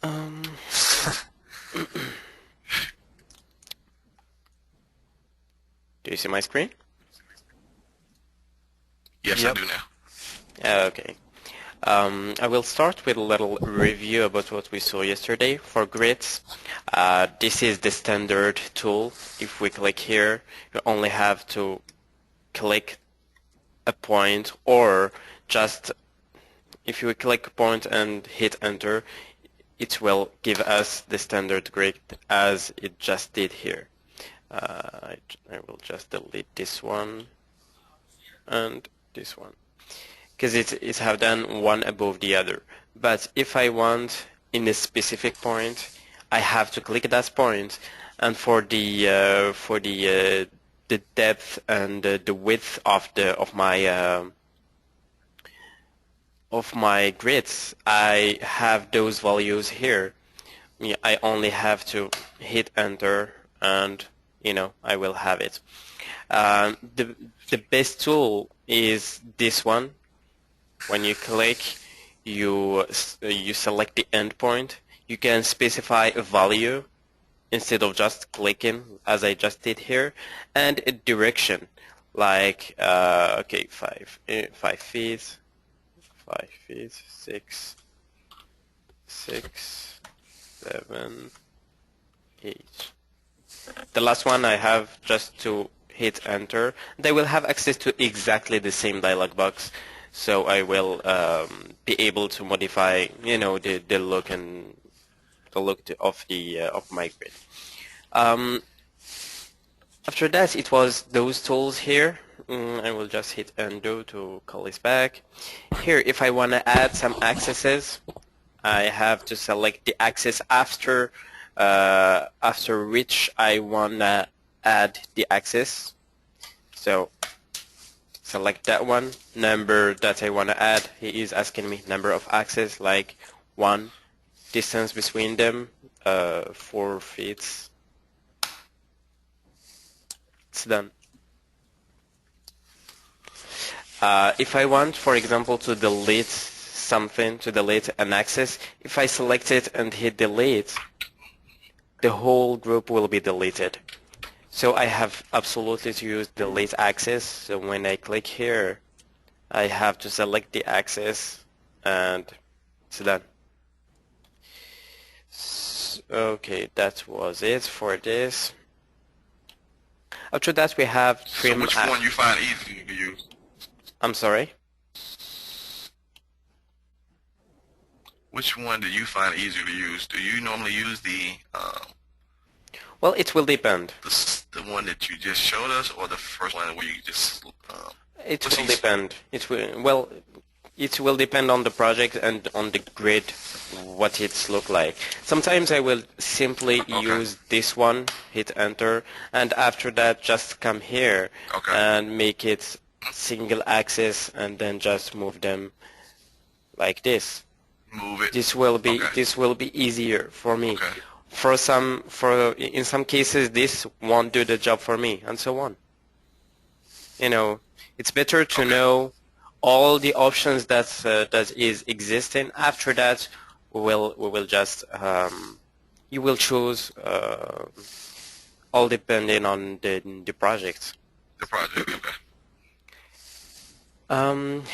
Um, do you see my screen? Yes, I Yep. do now. Okay. I will start with a little review about what we saw yesterday for grids. This is the standard tool. If we click here, you only have to click a point, or just if you click a point and hit enter, it will give us the standard grid as it just did here. I will just delete this one and this one, because it have done one above the other. But if I want in a specific point, I have to click that point, and for the depth and the width of my grids, I have those values here. Yeah, I only have to hit enter, and I will have it. The best tool is this one. When you click, you select the endpoint. You can specify a value instead of just clicking, as I just did here, and a direction, like okay, 5 feet, 5 feet, 6, 7, 8. The last one I have just to hit enter. They will have access to exactly the same dialog box, so I will be able to modify, the look and the look of my grid. Um, After that, it was those tools here. I will just hit undo to call this back. Here, if I want to add some accesses, I have to select the axis after which I wanna add the axis. So select that one. Number that I wanna add. He is asking me number of axes, like 1. Distance between them, 4 feet. It's done. If I want, for example, to delete something, to delete an axis, if I select it and hit delete, the whole group will be deleted. So I have absolutely to use delete axis. So when I click here, I have to select the axis, and it's done. Okay, that was it for this. After that, we have trim. So which one you find easier to use? I'm sorry? Which one do you find easier to use? Do you normally use Well, it will depend. the one that you just showed us, or the first one where you just It will depend. It will depend on the project and on the grid, what it's look like. Sometimes I will simply use this one, hit enter, and after that just come here and make it single axis, and then just move them like this. move it? This will be easier for me. In some cases this won't do the job for me, and so on. It's better to know all the options that is existing. After that, we will just you will choose all depending on the project. The project, okay.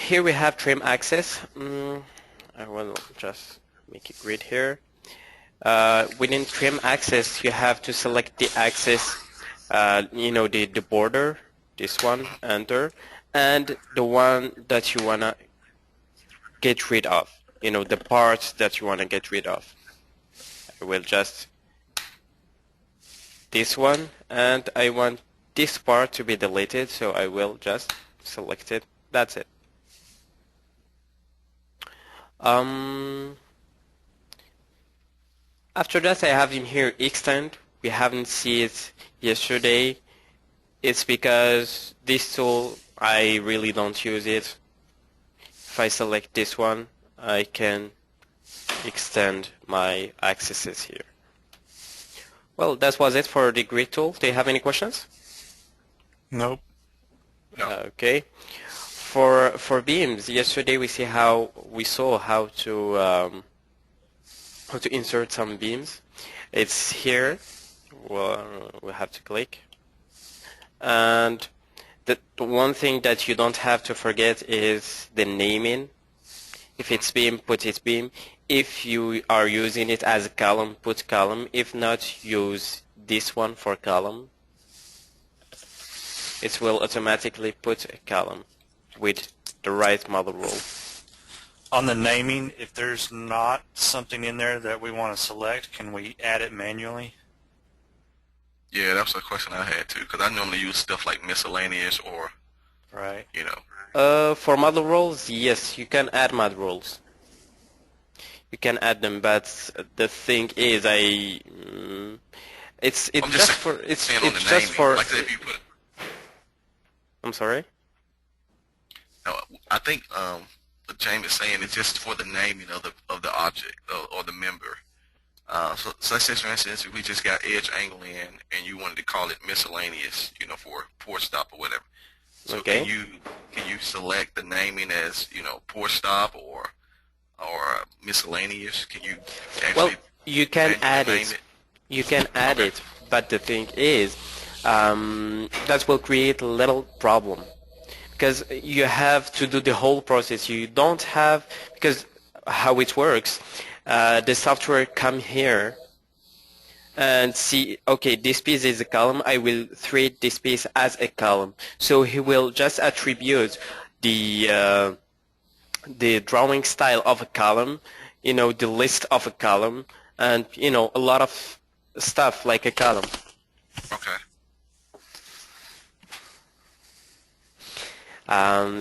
Here we have trim axis. I will just make a grid here. Within trim axis, you have to select the axis, the border, this one, enter, and the one that you wanna get rid of, the part that you wanna get rid of. I will just this one, and I want this part to be deleted, so I will just select it. That's it. After that, I have in here extend. We haven't seen it yesterday. It's because this tool, I really don't use it. If I select this one, I can extend my axes here. Well, that was it for the grid tool. Do you have any questions? Nope. No. Okay. For beams, yesterday we saw how to how to insert some beams. It's here. Well, we have to click. And the one thing that you don't have to forget is the naming. If it's beam, put it beam. If you are using it as a column, put column. If not, use this one for column. It will automatically put a column with the right model rule. On the naming, if there's not something in there that we want to select, can we add it manually? Yeah, that was a question I had too, because I normally use stuff like miscellaneous or, Right. you know. For model roles, yes, you can add model roles. You can add them, but the thing is, it's I'm just just for it's saying on the it's just naming, for. like if you put, I'm sorry. no, I think what James is saying is just for the naming of the object or the member. So let's say, for instance, if we just got edge angle in and you wanted to call it miscellaneous, you know, for port stop or whatever. So Okay. can you select the naming as, you know, port stop or miscellaneous? Can you Well, actually you can add name it. it? You can add Okay. it, but the thing is, that will create a little problem because you have to do the whole process. You don't have because how it works. The software come here and see, okay, this piece is a column. I will treat this piece as a column. So he will just attribute the drawing style of a column, you know, the list of a column, and you know, a lot of stuff like a column. Okay.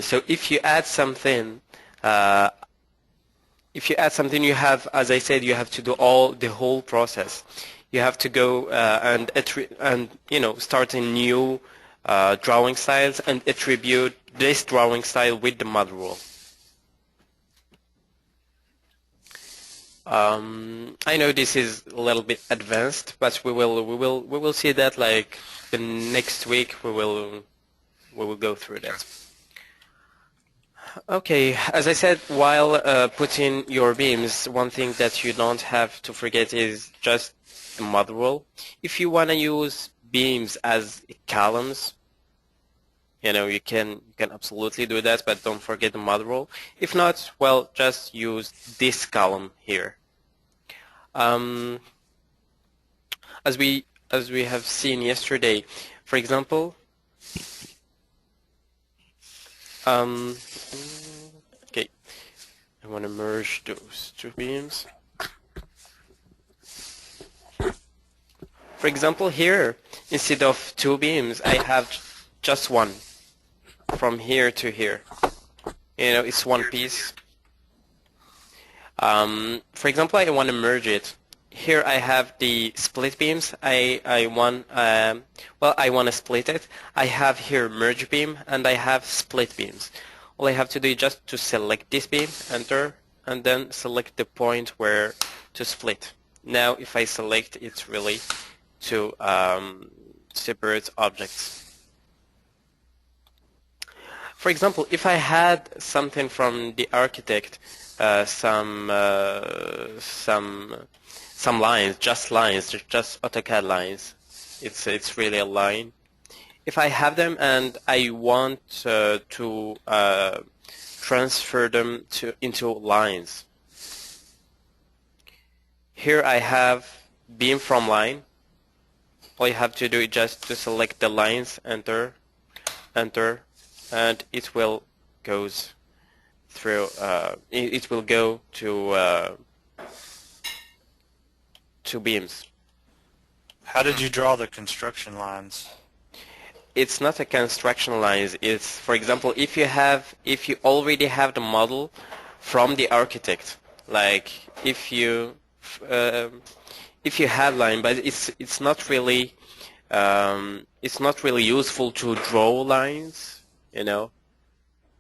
So if you add something, you have, as I said, you have to do the whole process. You have to go and you know, start a new drawing styles and attribute this drawing style with the model rule. I know this is a little bit advanced, but we will see that like the next week. We will go through that. Okay, as I said, while putting your beams, one thing that you don't have to forget is just the model rule. If you want to use beams as columns, you know, you can absolutely do that, but don't forget the model rule. If not, well, just use this column here. As we have seen yesterday, for example, okay, I want to merge those two beams. For example, here, instead of two beams, I have just one from here to here. You know, it's one piece. For example, I want to merge it. Here I have the split beams. I want to split it. I have here merge beam and I have split beams. All I have to do is just to select this beam, enter, and then select the point where to split. Now, if I select, it's really to separate objects. For example, if I had something from the architect, some lines, just AutoCAD lines. It's really a line. If I have them and I want to transfer them into lines, here I have beam from line. All you have to do is just to select the lines, enter, enter, and it will goes through. It will go to beams. How did you draw the construction lines? It's not a construction lines. It's, for example, if you already have the model from the architect, like if you have line, but it's not really useful to draw lines, you know,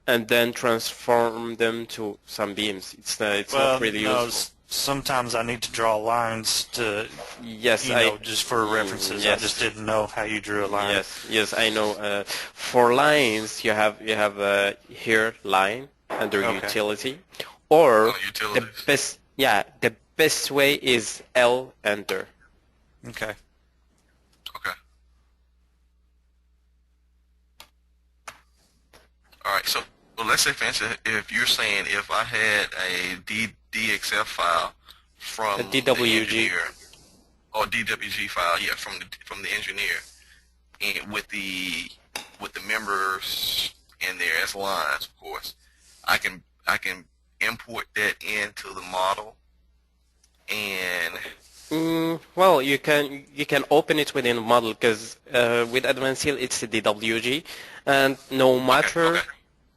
and then transform them to some beams. It's not really useful. Sometimes I need to draw lines to, Yes, just for references. yes. I just didn't know how you drew a line. Yes, I know. For lines, you have here line under Okay. utility, or the Utilities. best best way is L enter. Okay. Okay. All right. So, well, let's say, for instance, if you're saying if I had a DXF file from A the DWG. engineer, or DWG file, yeah, from the engineer, and with the members in there as lines, of course, I can import that into the model, and Well, you can open it within a model because with Advanced Seal it's a DWG, and no matter okay.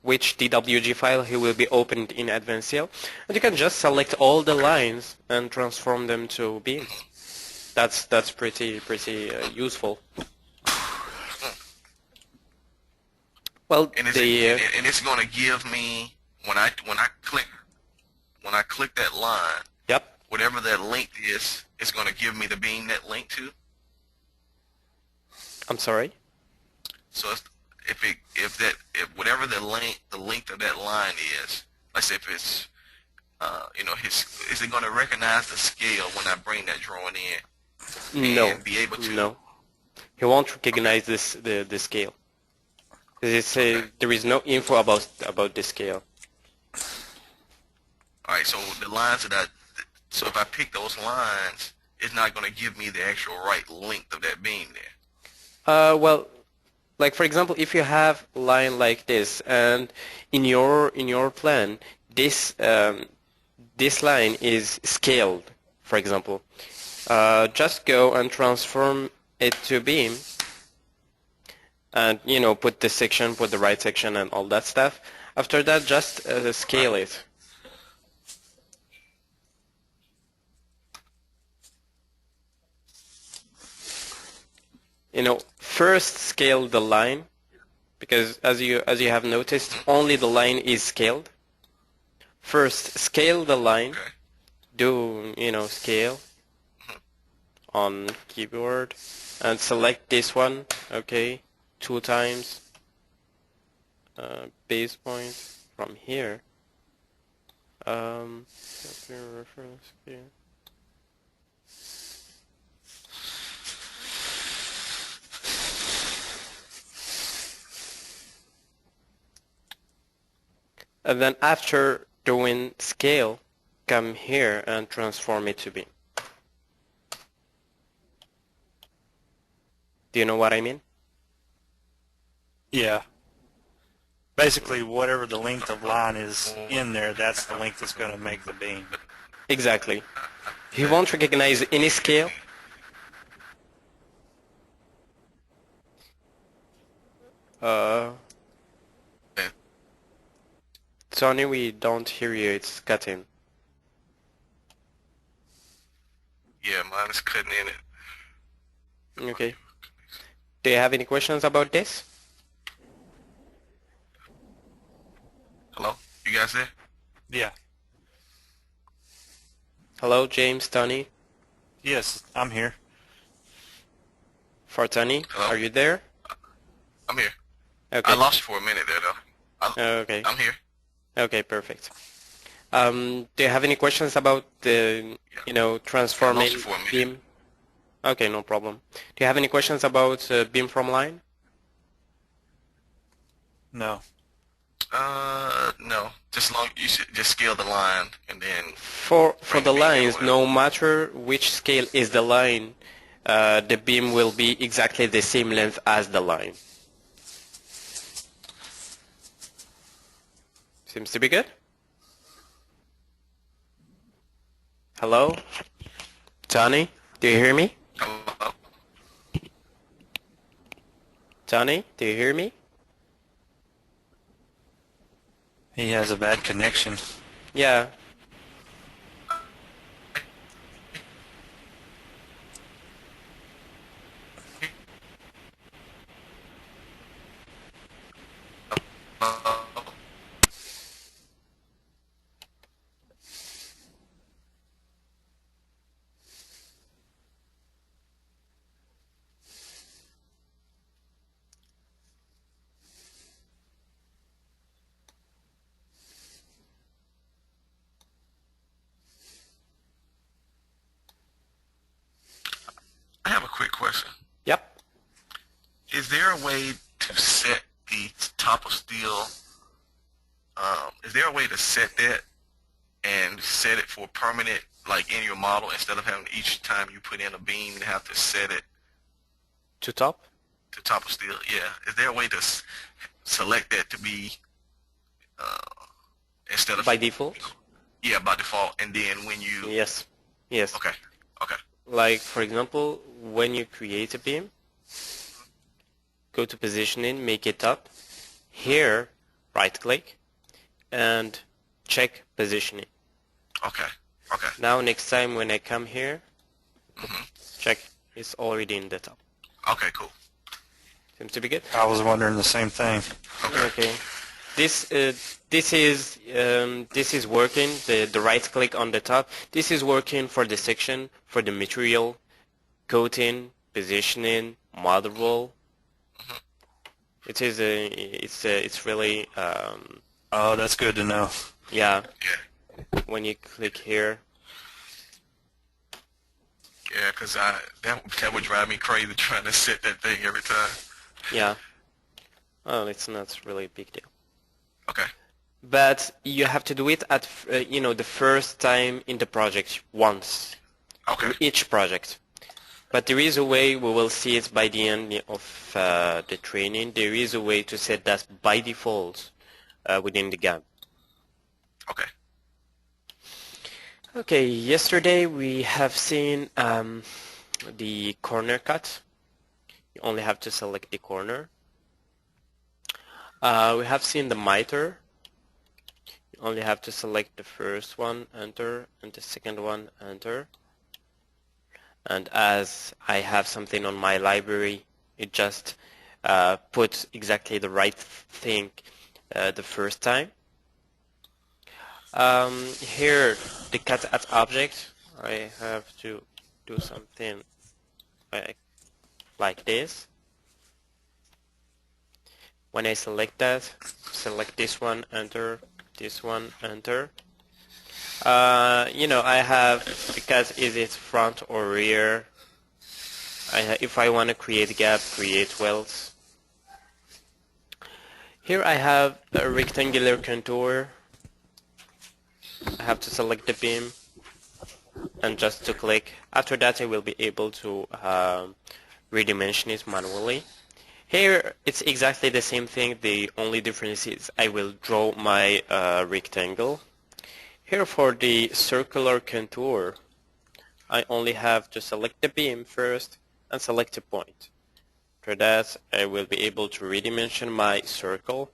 which DWG file he will be opened in Advanced Seal, and you can just select all the lines and transform them to beams. That's pretty useful. Well, And the and it's going to give me when I click that line, yep. whatever that length is, it's going to give me the beam that link to. I'm sorry. So if whatever the length of that line is, let's say if it's is it going to recognize the scale when I bring that drawing in No, and be able to? no. He won't recognize the scale. There is no info about the scale. All right, so the lines so if I pick those lines, it's not going to give me the actual right length of that beam there. Well, like for example, if you have a line like this, and in your plan, this line is scaled, for example, just go and transform it to beam, and put the section, put the right section, and all that stuff. After that, just scale it. First scale the line, because as you have noticed, only the line is scaled. First scale the line, Okay. do scale on keyboard, and select this one, okay, 2 times base point from here. Reference here. And then after doing scale, come here and transform it to beam. Do you know what I mean? Yeah. Basically, whatever the length of line is in there, that's the length that's going to make the beam. Exactly. He won't recognize any scale. Tony, we don't hear you. It's cutting. Yeah, mine is cutting in it. Okay. Do you have any questions about this? Hello? You guys there? Yeah. Hello, James, Tony. Yes, I'm here. For Tony, Hello? are you there? I'm here. Okay. I lost you for a minute there, though. Okay. I'm here. Okay, perfect. Do you have any questions about the, transforming I lost you for a minute. beam? Okay, no problem. Do you have any questions about beam from line? No. No. You should just scale the line and then. For bring the beam in or lines, whatever. no matter which scale is the line, the beam will be exactly the same length as the line. Seems to be good. Hello? Tony, do you hear me? Hello? Tony, do you hear me? He has a bad connection. Yeah. quick question. Yep. Is there a way to set the top of steel? Is there a way to set that and set it for permanent, like in your model, instead of having each time you put in a beam, you have to set it To top? to top of steel? Yeah. Is there a way to select that to be instead of By default? yeah, by default, and then when you Yes. Yes. okay, okay, Like, for example, when you create a beam, go to positioning, make it top. Here, right-click, and check positioning. okay, okay, Now, next time when I come here, hmm check, it's already in the top. okay, cool, Seems to be good. I was wondering the same thing. okay, Okay. This is working. The right click on the top. This is working for the section, for the material, coating, positioning, model roll. It's really Oh, that's good to know. yeah. yeah, When you click here, yeah, because that would drive me crazy trying to set that thing every time. yeah. Oh, it's not really a big deal. Okay, But you have to do it at the first time in the project once, okay, in each project. But there is a way, we will see it by the end of the training, there is a way to set that by default within the GAM. okay, Okay, yesterday we have seen the corner cut. You only have to select the corner. We have seen the miter. You only have to select the first one, enter, and the second one, enter. And as I have something on my library, it just puts exactly the right thing the first time. Here, the cut at object, I have to do something like this. When I select that, select this one, enter, this one, enter. I have, because is it front or rear, if I want to create gap, create welds. Here I have a rectangular contour. I have to select the beam and just to click. After that I will be able to redimension it manually. Here it's exactly the same thing, the only difference is I will draw my rectangle. Here for the circular contour, I only have to select the beam first and select a point. After that, I will be able to redimension my circle.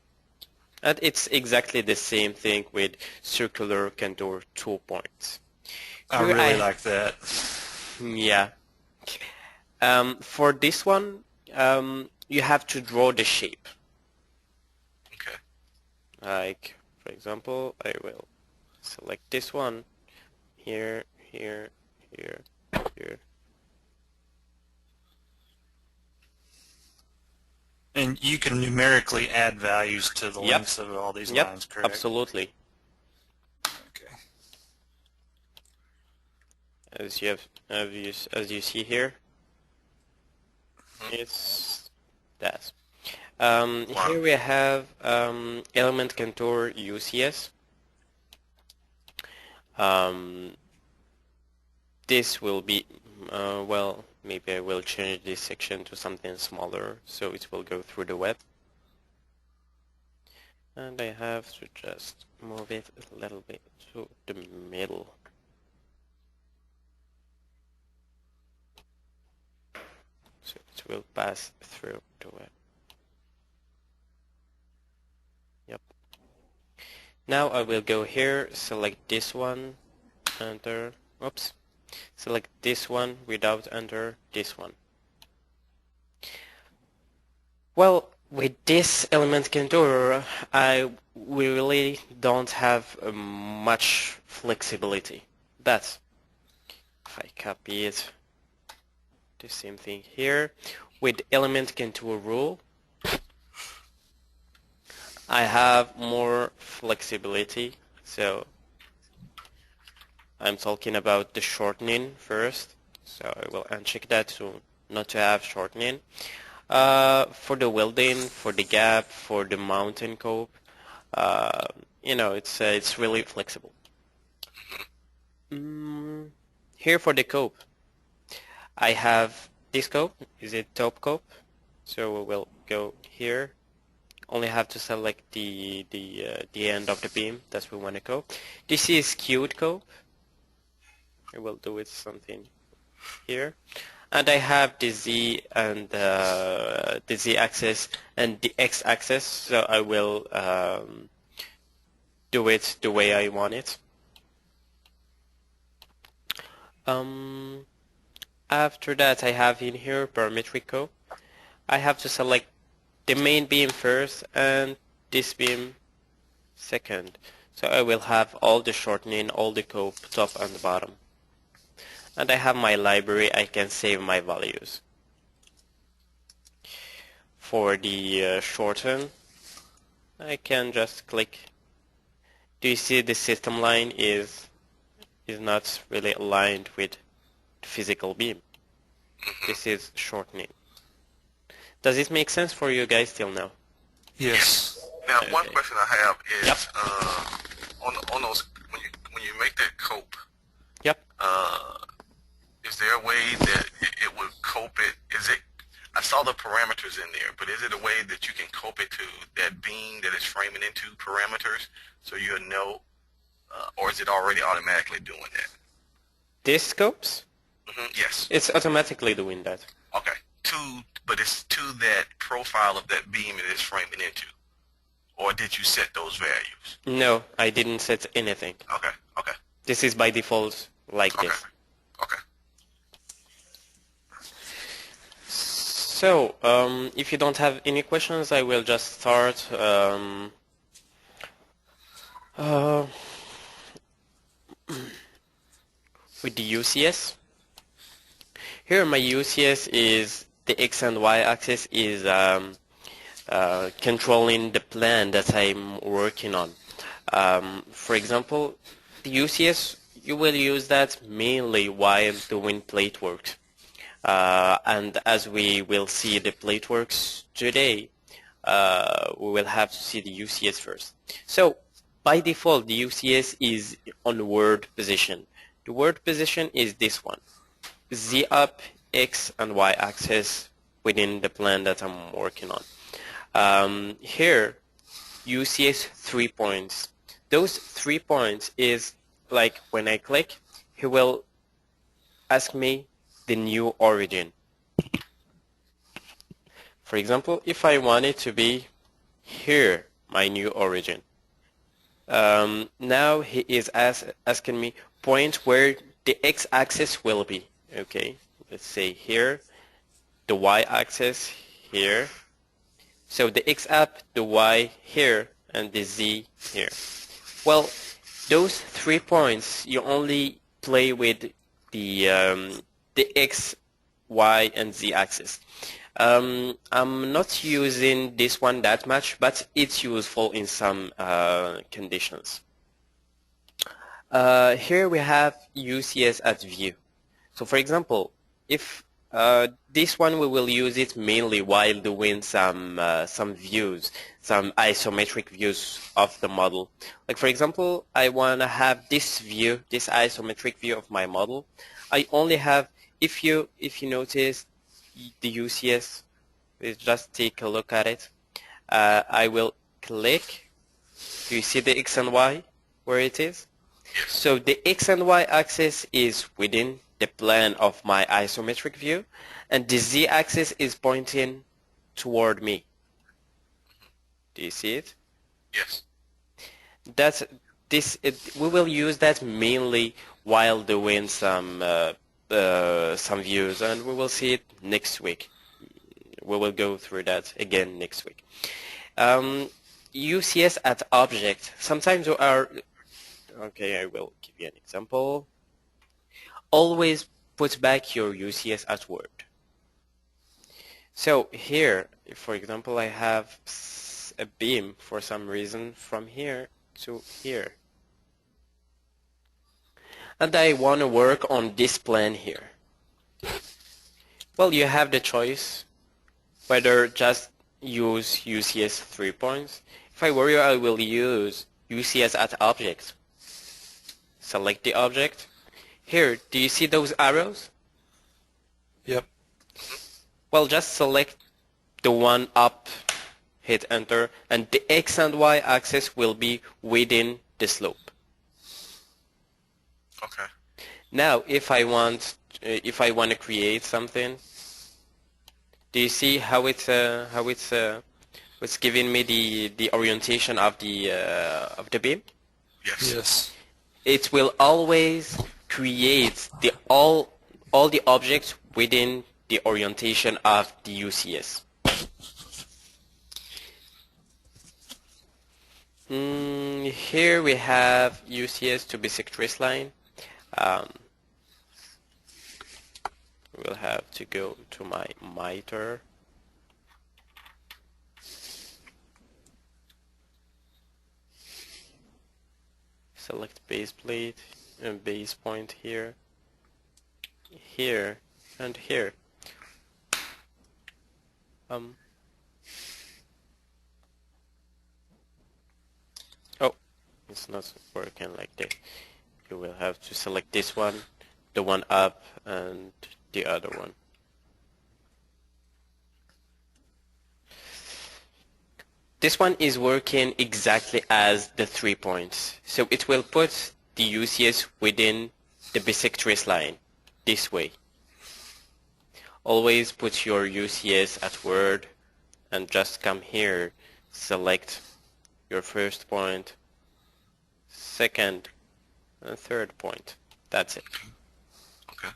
And it's exactly the same thing with circular contour 2 points. I Here really like that. Yeah. For this one, you have to draw the shape. okay, Like, for example, I will select this one here, here, here, here. And you can numerically add values to the Yep. lengths of all these Yep, lines, correct? absolutely. Okay. As you see here, it's that. Wow. Here we have element contour UCS. This will be, well, maybe I will change this section to something smaller so it will go through the web. And I have to just move it a little bit to the middle. So it will pass through the web. Yep. Now I will go here, select this one, enter, oops, select this one without enter, this one. Well, with this element contour, we really don't have much flexibility. But if I copy it, the same thing here. With element contour rule, I have more flexibility. So I'm talking about the shortening first. So I will uncheck that to not to have shortening. For the welding, for the gap, for the mountain cope, it's really flexible. Here for the cope, I have this cope. Is it top cope? So we will go here. Only have to select the end of the beam that we want to cope. This is skewed cope. I will do it something here. And I have the Z and the Z axis and the X axis, so I will do it the way I want it. After that, I have in here parametric cope. I have to select the main beam first and this beam second. So I will have all the shortening, all the cope, top and bottom. And I have my library, I can save my values. For the shorten, I can just click. Do you see the system line is not really aligned with the physical beam? This is shortening. Does it make sense for you guys till now? Yes. Now, Okay. one question I have is Yep. on those when you make that cope, Yep. is there a way that it would cope it? Is it? I saw the parameters in there, but is it a way that you can cope it to that beam that it's framing into parameters, so you'll know, or is it already automatically doing that? This scopes? Yes. It's automatically doing that. Okay. But it's to that profile of that beam it is framing into, or did you set those values? No, I didn't set anything. Okay. Okay. This is by default like Okay. this. Okay. So, if you don't have any questions, I will just start with the UCS. Here my UCS is the X and Y axis is controlling the plan that I'm working on. For example, the UCS, you will use that mainly while doing plate work. And as we will see the plate works today, we will have to see the UCS first. So by default, the UCS is on word position. The word position is this one. Z up, X and Y axis within the plan that I'm working on. Here, UCS 3 points. Those 3 points is like when I click, he will ask me the new origin. For example, if I want it to be here, my new origin. Now he is asking me point where the x-axis will be. Okay, let's say here, the y-axis here. So the x up, the y here, and the z here. Well, those 3 points, you only play with the x, y, and z axis. I'm not using this one that much, but it's useful in some conditions. Here we have UCS at view. So for example, if this one we will use it mainly while doing some views, some isometric views of the model. Like for example, I want to have this view, this isometric view of my model. I only have, if you notice the UCS, let's just take a look at it. I will click. Do you see the X and Y where it is? Yes. So the X and Y axis is within the plane of my isometric view, and the Z axis is pointing toward me. Do you see it? Yes. We will use that mainly while doing some views, and we will see it next week. We will go through that again next week. UCS at object. Sometimes we are. Okay, I will give you an example. Always put back your UCS at word. So here, if for example I have a beam for some reason from here to here, and I want to work on this plan here. Well, you have the choice whether just use UCS 3 points. If I were you, I will use UCS at object. Select the object. Here, do you see those arrows? Yep. Well, just select the one up, hit enter, and the X and Y axis will be within the slope. Okay. Now, if I want to create something, do you see how it's giving me the orientation of the beam? Yes. Yes. It will always create all the objects within the orientation of the UCS. Here we have UCS to bisectrous line. We'll have to go to my miter. Select base plate and base point here, here, and here. Oh, it's not working like this. You will have to select this one, the one up, and the other one. This one is working exactly as the 3 points. So it will put the UCS within the bisectrous line, this way. Always put your UCS at word and just come here, select your first point, second, and third point. That's it. Okay.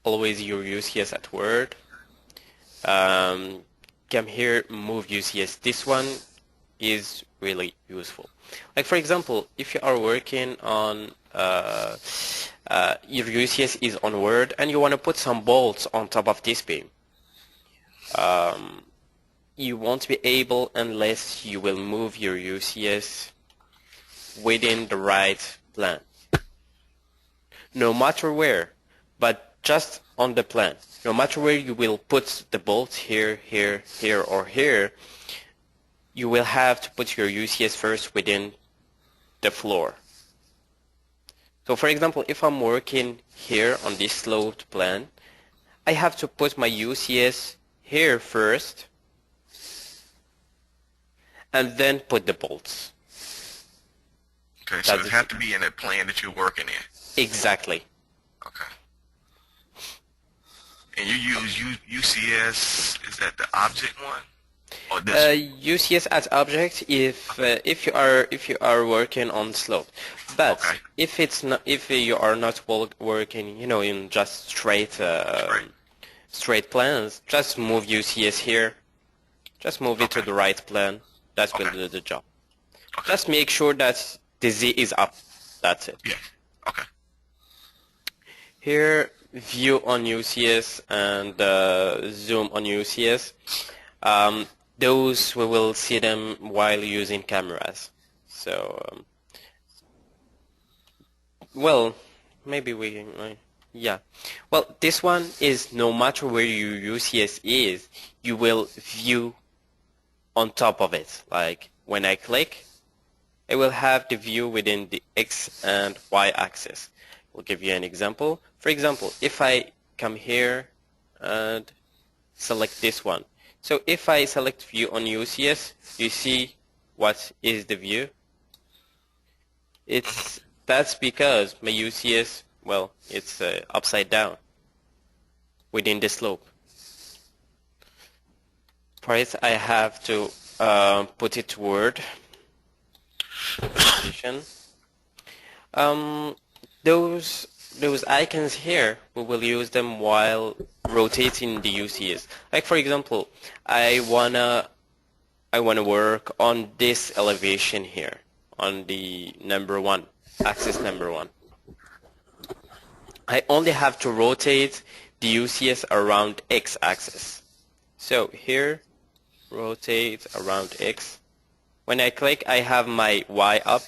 Always your UCS at word. Come here, move UCS. This one is really useful. Like for example, if you are working on your UCS is on Word and you want to put some bolts on top of this beam, you won't be able unless you will move your UCS within the right plan. No matter where, but just on the plan. No matter where you will put the bolt, here, here, here, or here, you will have to put your UCS first within the floor. So for example, if I'm working here on this sloped plan, I have to put my UCS here first, and then put the bolts. Okay, so it has to be in a plane that you're working in. Exactly. Okay. And you use UCS, is that the object one? Or this? UCS as object if you are working on slope, but Okay. if it's not, if you are not working, you know, in just straight plans, just move UCS here, just move it to the right plan. That will do the job. Okay. Just make sure that the Z is up. That's it. Yeah. Okay. Here, view on UCS and zoom on UCS. Those we will see them while using cameras. So, well, maybe we, yeah. Well, this one is no matter where your UCS is, you will view on top of it. Like when I click, it will have the view within the X and Y axis. We'll give you an example. For example, if I come here and select this one. So if I select view on UCS, you see what is the view? That's because my UCS, well, it's upside down within the slope. For it, I have to put it toward position. Those icons here, we will use them while rotating the UCS. Like for example, I wanna work on this elevation here, on the number 1, axis number 1. I only have to rotate the UCS around X axis. So here, rotate around X. When I click, I have my Y up,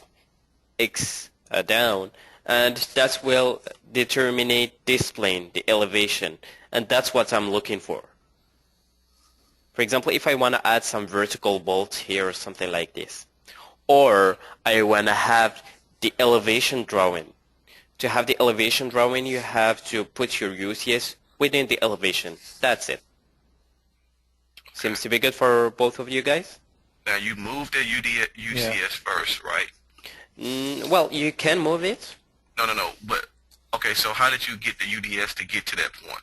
X down, and that will determine this plane, the elevation, and that's what I'm looking for. For example, if I want to add some vertical bolts here or something like this, or I want to have the elevation drawing. To have the elevation drawing, you have to put your UCS within the elevation. That's it. Seems to be good for both of you guys. Now you moved the UCS first, right? Well, you can move it. No. But okay, so how did you get the UDS to get to that point?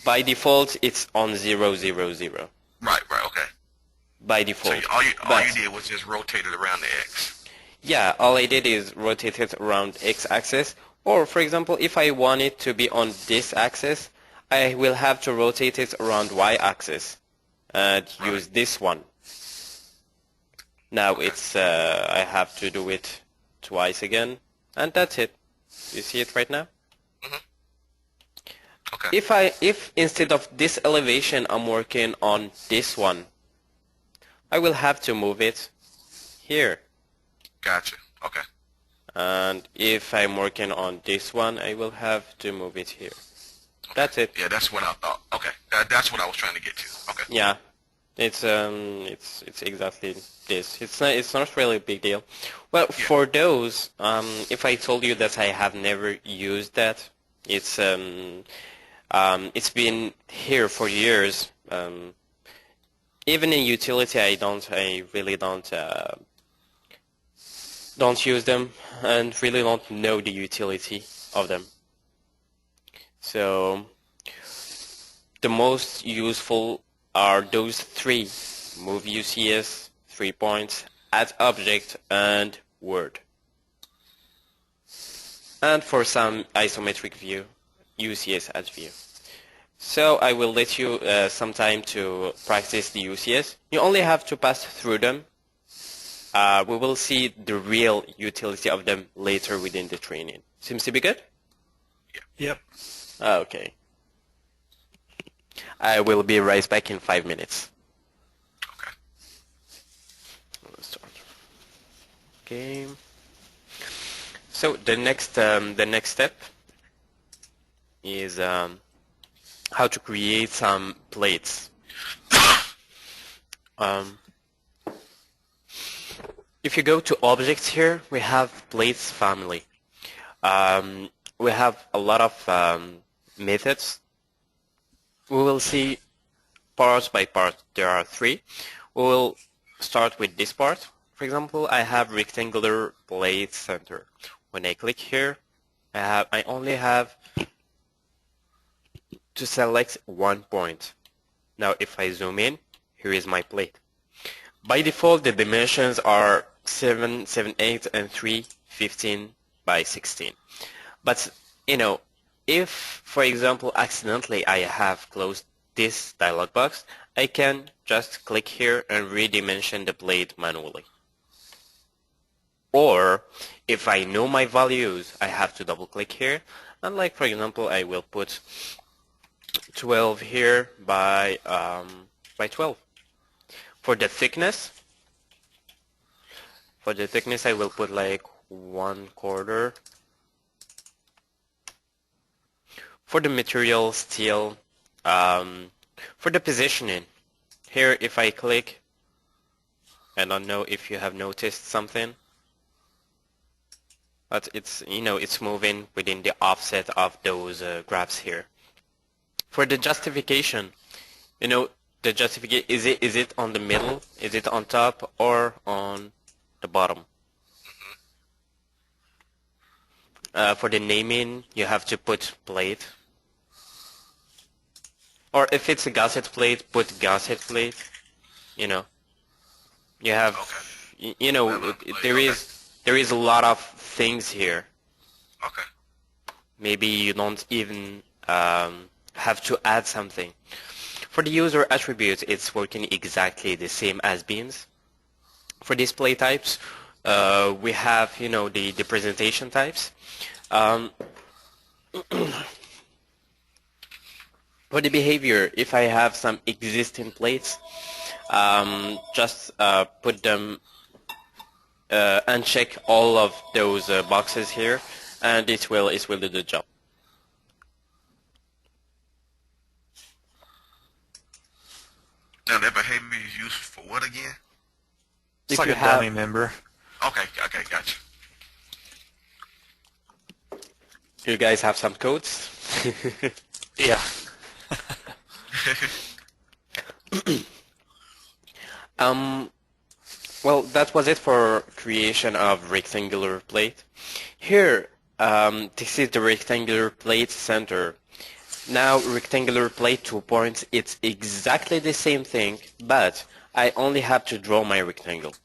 By default, it's on 0, 0, 0. Right. Okay. By default. So all you did was just rotate it around the X. Yeah, all I did is rotate it around X-axis. Or, for example, if I want it to be on this axis, I will have to rotate it around Y-axis and use this one. Now it's I have to do it twice again, and that's it. You see it right now? Okay. If instead of this elevation I'm working on this one, I will have to move it here. Gotcha. Okay. And if I'm working on this one, I will have to move it here. Okay. That's it. Yeah, that's what I thought. Okay, that's what I was trying to get to. Okay. Yeah, it's exactly this. It's not really a big deal. Well, yeah. For those, if I told you that I have never used that, it's been here for years. Even in utility, I really don't use them and really don't know the utility of them. So the most useful are those three: move UCS, 3 points, add object, and word. And for some isometric view, UCS add view. So I will let you some time to practice the UCS. You only have to pass through them. We will see the real utility of them later within the training. Seems to be good? Yep. Okay. I will be right back in 5 minutes. Okay. Let's start. Okay. So the next step is how to create some plates. If you go to objects here, we have plates family. We have a lot of methods. We will see part by part. There are 3. We will start with this part. For example, I have rectangular plate center. When I click here, I only have to select 1 point. Now if I zoom in, here is my plate. By default, the dimensions are 7, 7, 8, and 3, 15 by 16. But, you know, if, for example, accidentally I have closed this dialog box, I can just click here and redimension the plate manually. Or, if I know my values, I have to double click here, and like, for example, I will put 12 here by 12. For the thickness, I will put like 1/4. For the material, steel. For the positioning, here if I click, I don't know if you have noticed something, but it's moving within the offset of those graphs here. For the justification, the justification, is it on the middle, is it on top, or on the bottom? For the naming, you have to put plate. Or if it's a gasset plate, put gasset plate. You have, okay. there is a lot of things here. Okay. Maybe you don't even have to add something. For the user attributes, it's working exactly the same as beans. For display types, we have, the presentation types. For the behavior, if I have some existing plates, just put them uncheck all of those boxes here, and it will do the job. Now that behavior is used for what again? It's If like you a have, dummy member. Okay, gotcha. you guys have some codes. Yeah. Um, well, that was it for creation of rectangular plate. Here, this is the rectangular plate center. Now, rectangular plate 2 points, it's exactly the same thing, but I only have to draw my rectangle.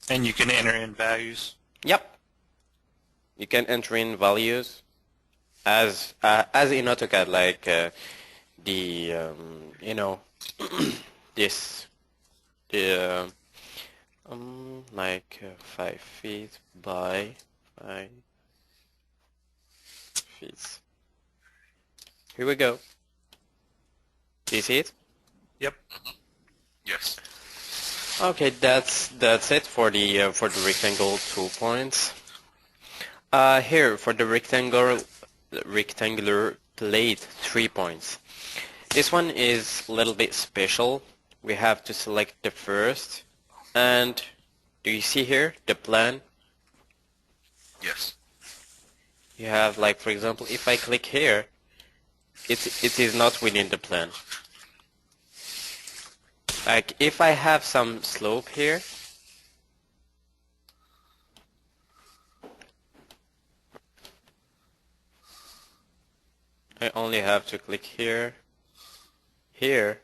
And you can enter in values. Yep. You can enter in values as in AutoCAD, like the you know this the like 5 feet by 5 feet. Here we go. Do you see it? Yep. Yes. Okay, that's it for the rectangle 2 points. Here for the rectangular plate 3 points. This one is a little bit special. We have to select the first, and do you see here the plan? Yes. You have, like, for example, if I click here, it is not within the plan. Like if I have some slope here, I only have to click here, here,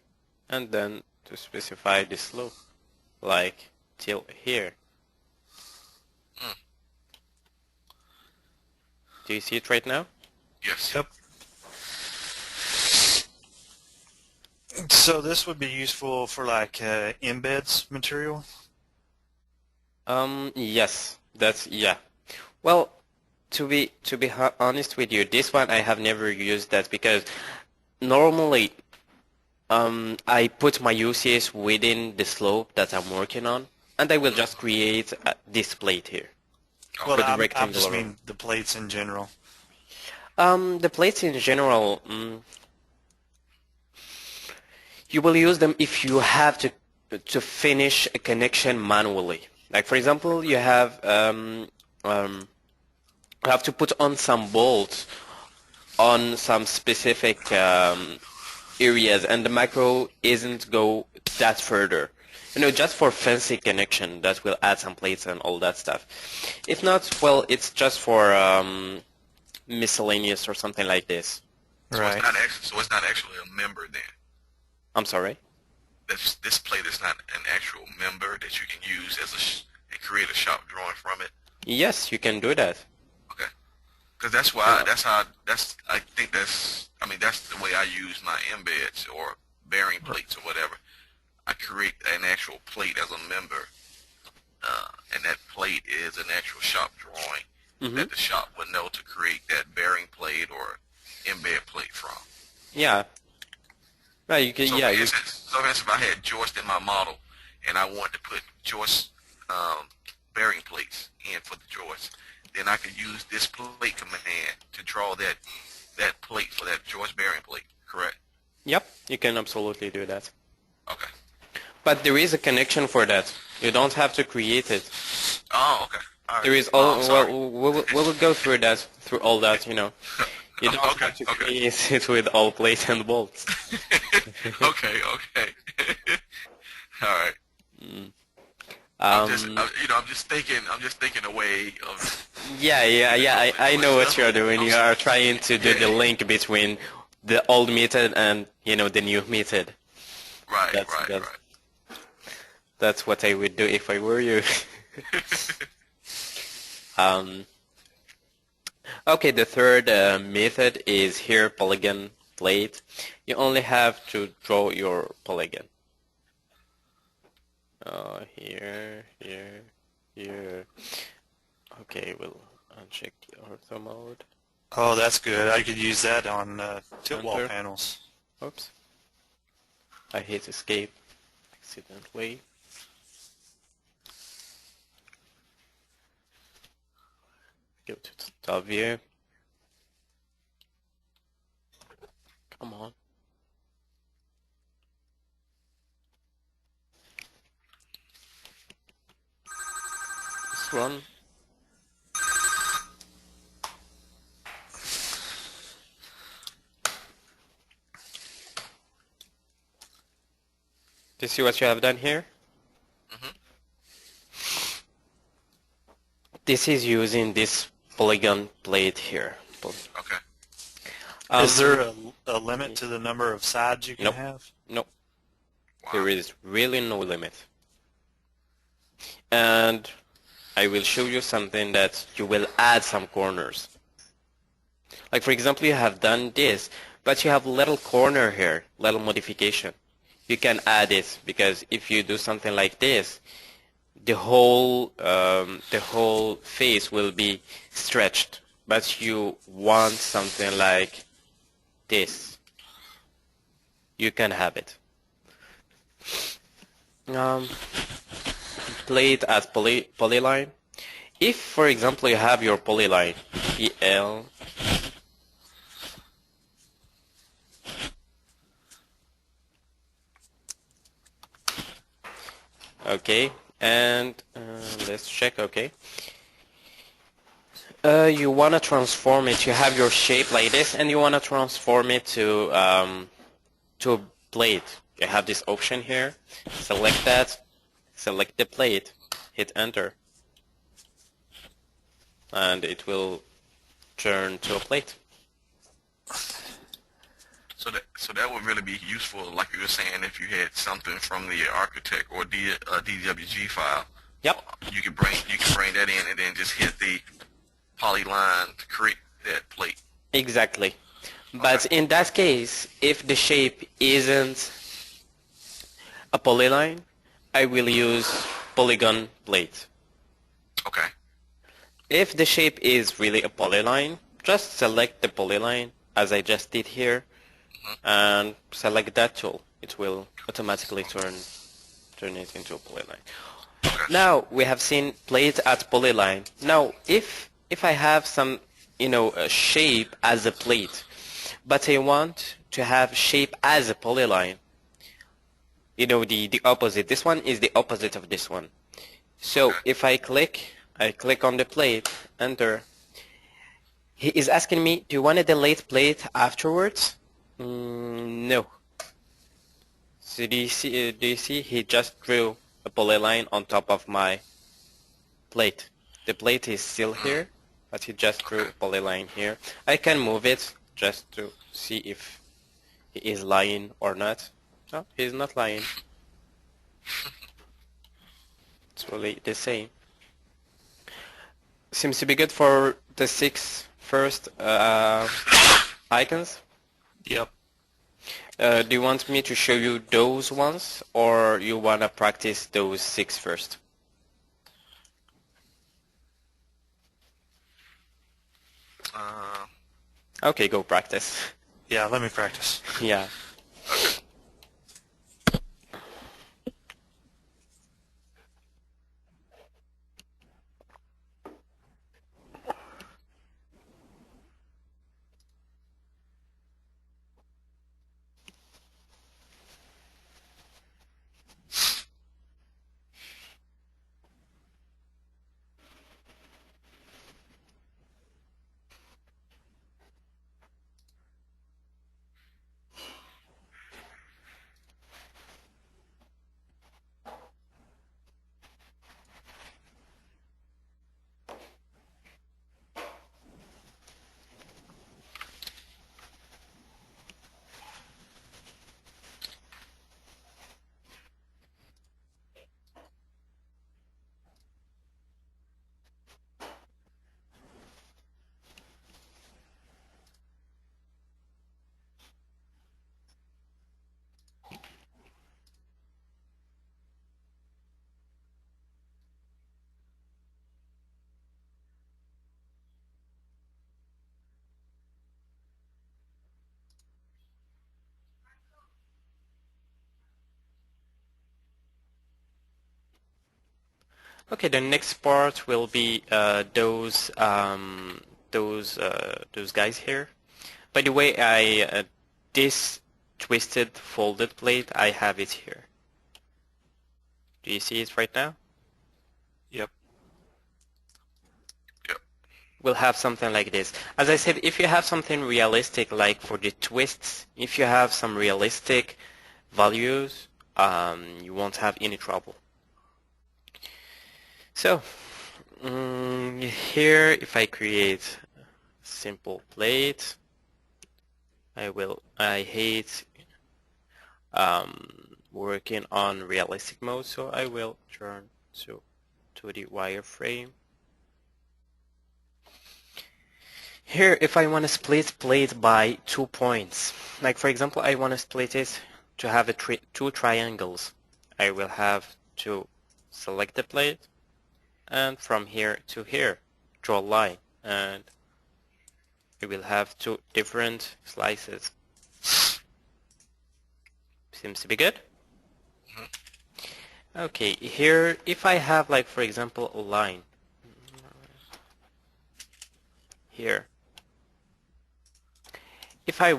and then to specify the slope, like till here. Do you see it right now? Yes. Yep. So this would be useful for like embeds material? Yes, yeah. Well, to be honest with you, this one I have never used that because normally I put my UCS within the slope that I'm working on, and I will just create this plate here. Well, For the I just rectangular mean the plates in general. The plates in general, you will use them if you have to finish a connection manually. Like for example, you have to put on some bolts on some specific areas, and the macro isn't go that further. You know, just for fancy connection, that will add some plates and all that stuff. If not, well, it's just for miscellaneous or something like this. So Right. it's not actually a member then. I'm sorry? This plate is not an actual member that you can use as and create a shop drawing from it. Yes, you can do that. Okay. Because that's why I think that's the way I use my embeds or bearing plates or whatever. I create an actual plate as a member, and that plate is an actual shop drawing that the shop would know to create that bearing plate or embed plate from. Yeah. Right, you can, So yeah. for instance, if I had joist in my model and I wanted to put joist bearing plates in for the joist, then I could use this plate command to draw that plate for that joist bearing plate, correct? Yep, you can absolutely do that. Okay. But there is a connection for that. You don't have to create it. Oh, okay. All right. There is Oh, all, I'm sorry. we will go through all that, you know. You don't Okay, have to okay. create it with all plates and bolts. Okay. All right. Um, I'm just thinking a way of. yeah, I know what you're doing. You are trying to do the link between the old method and, you know, the new method. Right. That's what I would do if I were you. Okay, the third method is here, polygon plate. You only have to draw your polygon. Here. Okay, we'll uncheck the ortho mode. Oh, that's good. I could use that on tilt wall Enter. panels. Oops. I hit escape accidentally. Go to the top view. Come on. This one. Do you see what you have done here? Mhm. This is using this polygon plate here. Okay. Is there a limit to the number of sides you can Nope. have? Nope. Wow. There is really no limit. And I will show you something that you will add some corners. Like for example, you have done this, but you have little corner here, little modification. You can add it because if you do something like this, the whole face will be stretched. But you want something like this. You can have it. Plate as polyline. If, for example, you have your polyline, PL, okay, and let's check, okay. You want to transform it, you have your shape like this, and you want to transform it to a plate. You have this option here, select that, select the plate, hit enter, and it will turn to a plate. So that would really be useful, like you were saying, if you had something from the architect or DWG file. Yep. You can bring that in and then just hit the polyline to create that plate. Exactly. But in that case, if the shape isn't a polyline, I will use polygon plate. Okay. If the shape is really a polyline, just select the polyline as I just did here and select that tool. It will automatically turn it into a polyline. Okay. Now we have seen plate at polyline. Now if I have some a shape as a plate, but I want to have shape as a polyline, the opposite. This one is the opposite of this one. So if I click on the plate, enter. He is asking me, do you want to delete plate afterwards? No. So do you see he just drew a polyline on top of my plate. The plate is still here, but he just drew a polyline here. I can move it just to see if he is lying or not. No, he's not lying. It's really the same. Seems to be good for the 6 first icons. Yep. Do you want me to show you those ones, or you want to practice those 6 first? Okay, go practice. Yeah, let me practice. Yeah. Okay, the next part will be those guys here. By the way, this twisted folded plate, I have it here. Do you see it right now? Yep. Yep. We'll have something like this. As I said, if you have something realistic, like for the twists, if you have some realistic values, you won't have any trouble. So, here, if I create a simple plate, I hate working on realistic mode, so I will turn to the wireframe. Here, if I want to split plate by 2 points, like for example, I want to split it to have two triangles, I will have to select the plate and from here to here, draw a line, and we will have two different slices. Seems to be good. Okay, here, if I have, like, for example, a line here, if I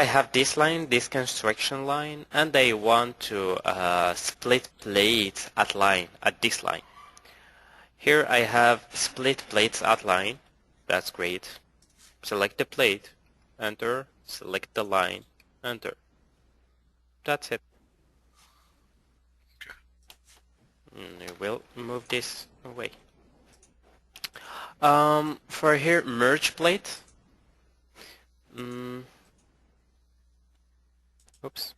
have this line, this construction line, and I want to split plates at this line. Here I have split plates at line. That's great. Select the plate, enter, select the line, enter. That's it. I will move this away. For here, merge plate. Oops.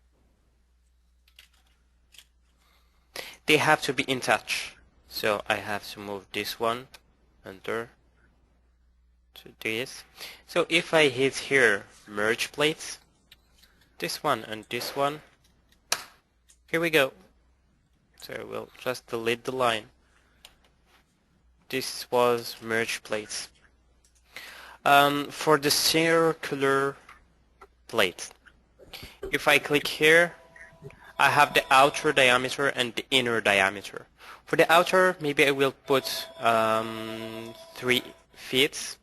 They have to be in touch. So I have to move this one, enter, to this. So if I hit here, merge plates, this one and this one, here we go. So we'll just delete the line. This was merge plates. For the circular plate, if I click here, I have the outer diameter and the inner diameter. For the outer, maybe I will put 3 feet.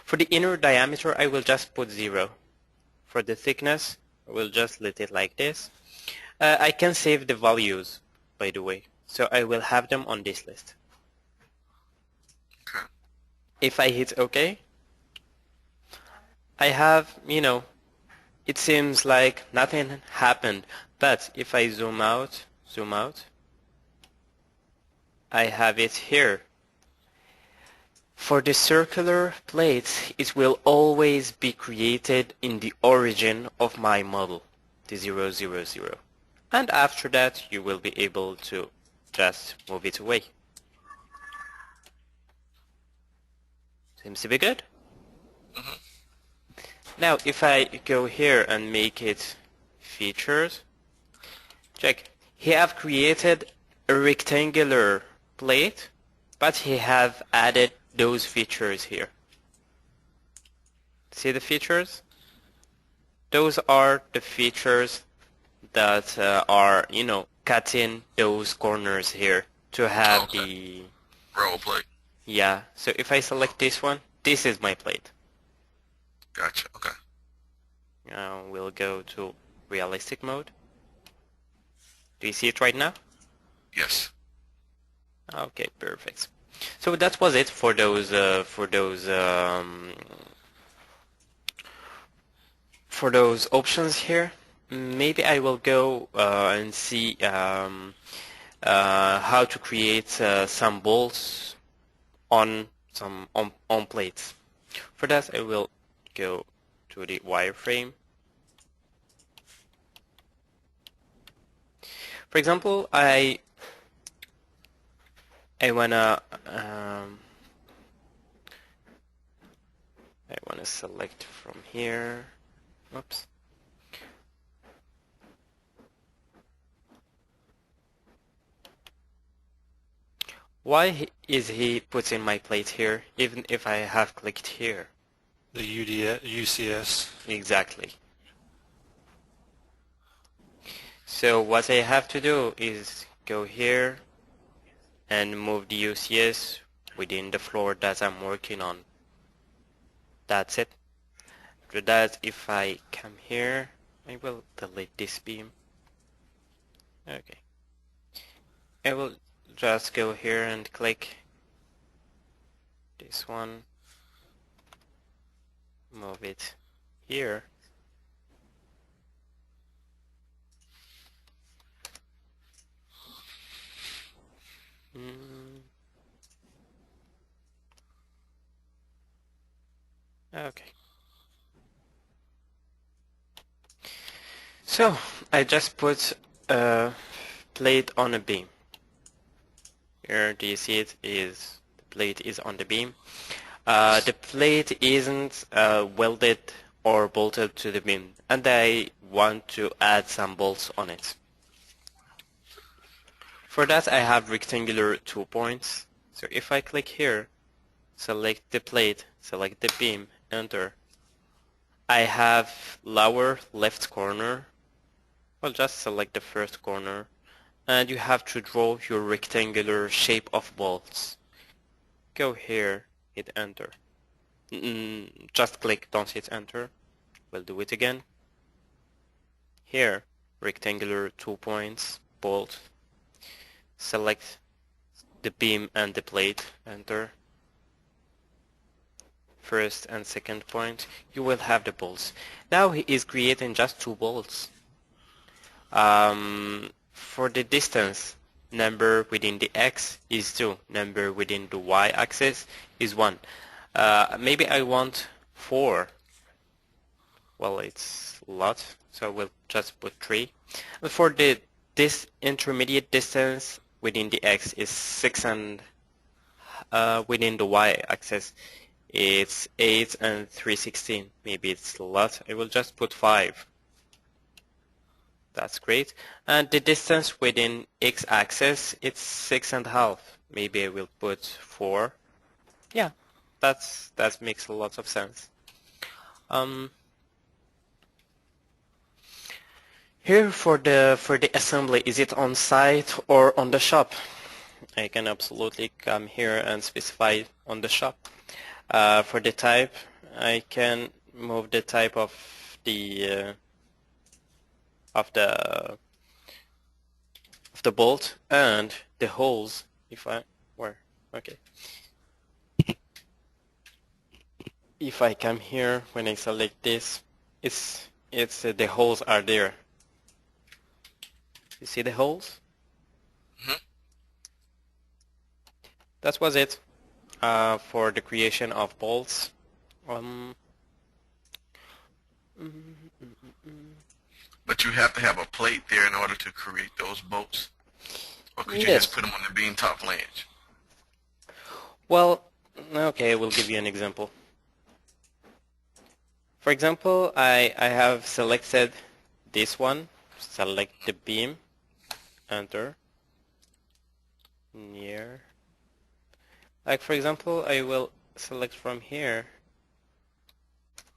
For the inner diameter, I will just put 0. For the thickness, I will just let it like this. I can save the values, by the way, so I will have them on this list. Okay. If I hit OK, I have, it seems like nothing happened, but if I zoom out, I have it here. For the circular plate, it will always be created in the origin of my model, the 0, 0, 0. And after that, you will be able to just move it away. Seems to be good. Now, if I go here and make it features, check. He have created a rectangular plate, but he have added those features here. See the features? Those are the features that are, cutting those corners here to have the roll plate. Yeah. So if I select this one, this is my plate. Gotcha. Okay. Now we'll go to realistic mode. Do you see it right now? Yes. Okay, perfect. So that was it for those options here. Maybe I will go and see how to create some bolts on plates. For that, I will go to the wireframe. For example, I wanna select from here. Oops. Why is he putting my plate here, even if I have clicked here? The UCS. Exactly. So what I have to do is go here and move the UCS within the floor that I'm working on. That's it. After that, if I come here, I will delete this beam. Okay. I will just go here and click this one, move it here. Okay. So I just put a plate on a beam. Here, do you see it? Is the plate is on the beam. The plate isn't welded or bolted to the beam, and I want to add some bolts on it. For that, I have rectangular 2 points. So if I click here, select the plate, select the beam, enter. I have lower left corner. Well, just select the first corner, and you have to draw your rectangular shape of bolts. Go here, hit enter. Just click, don't hit enter. We'll do it again. Here, rectangular 2 points, bolt. Select the beam and the plate, enter. First and second point, you will have the bolts. Now he is creating just 2 bolts. For the distance, number within the x is 2, number within the y-axis is 1. Maybe I want 4. Well, it's a lot, so we'll just put 3. And for this intermediate distance within the x is 6, and within the y-axis it's 8 and 3/16. Maybe it's a lot. I will just put 5. That's great. And the distance within x-axis, it's 6.5. Maybe I will put 4. Yeah, that makes a lot of sense. Here for the assembly, is it on site or on the shop? I can absolutely come here and specify on the shop. For the type, I can move the type of the bolt and the holes. If I come here, when I select this, it's the holes are there. You see the holes? Mm-hmm. That was it for the creation of bolts. But you have to have a plate there in order to create those bolts? Or could you Yes. just put them on the beam top flange? Well, okay, I will give you an example. For example, I have selected this one, select the beam, enter, near. Like for example, I will select from here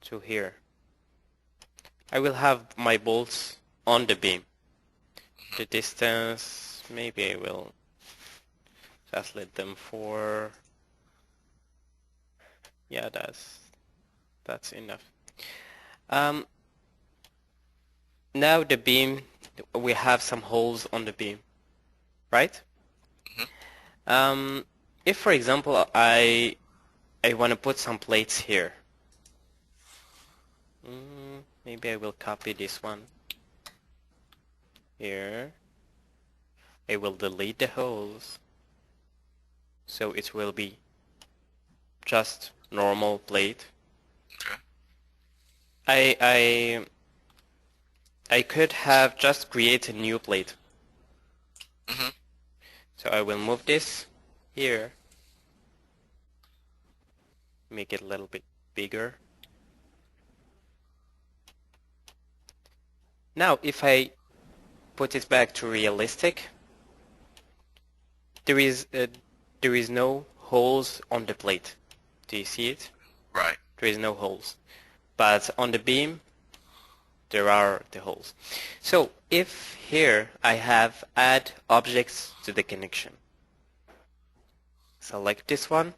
to here. I will have my bolts on the beam. The distance, maybe I will just let them for, yeah, that's enough. Now the beam, we have some holes on the beam, right? Mm-hmm. If for example I want to put some plates here, maybe I will copy this one here. I will delete the holes, so it will be just normal plate. Okay. I could have just create a new plate. Mm-hmm. So I will move this here, make it a little bit bigger. Now if I put it back to realistic, there is no holes on the plate. Do you see it? Right. There is no holes. But on the beam, there are the holes. So if here I have add objects to the connection, select this one,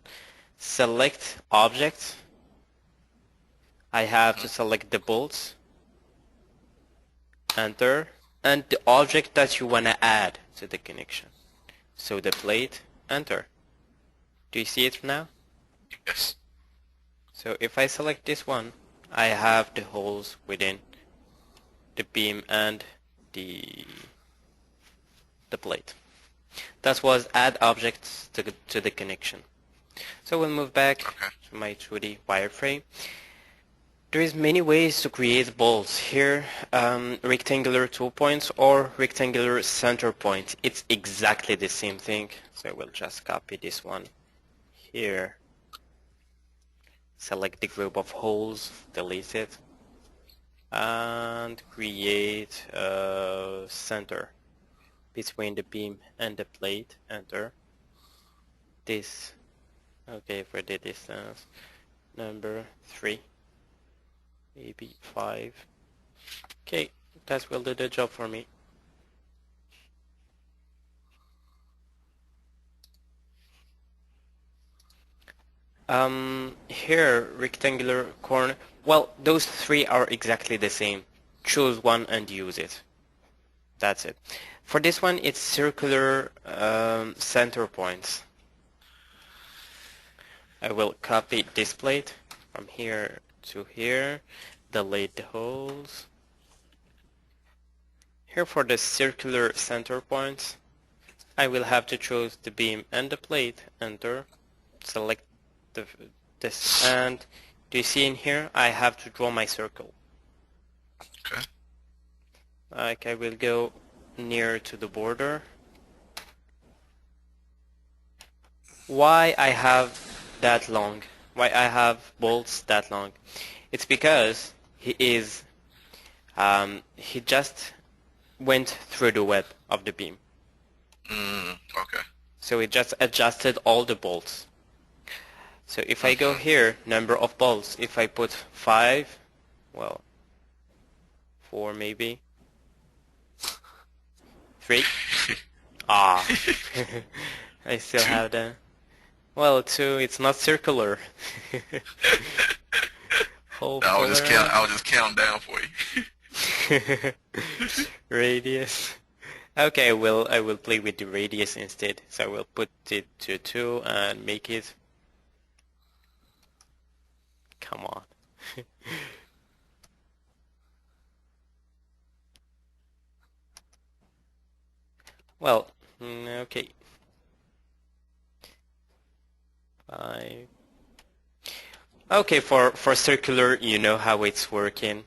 select object. I have to select the bolts, enter, and the object that you want to add to the connection. So the plate, enter. Do you see it now? Yes. So if I select this one, I have the holes within the beam and the plate. That was add objects to the connection. So we'll move back to my 2D wireframe. There is many ways to create bolts here. Rectangular 2 points or rectangular center point. It's exactly the same thing. So we'll just copy this one here. Select the group of holes, delete it, and create a center between the beam and the plate, enter. This, okay, for the distance, number 3, maybe 5. Okay, that will do the job for me. Here, rectangular corner, well, those 3 are exactly the same. Choose one and use it. That's it. For this one, it's circular center points. I will copy this plate from here to here, delete the holes. Here for the circular center points, I will have to choose the beam and the plate, enter, select this, and do you see in here, I have to draw my circle. Okay. Like I will go near to the border. Why I have that long? Why I have bolts that long? It's because he just went through the web of the beam. Okay. So it just adjusted all the bolts. So if I go here, number of bolts, if I put 5, well, 4 maybe, 3, ah, I still 2. have the, well, 2, it's not circular. I was just counting down for you. Radius. Okay, well, I will play with the radius instead. So I will put it to 2 and make it. Come on. Well, okay. 5. Okay, for circular, you know how it's working.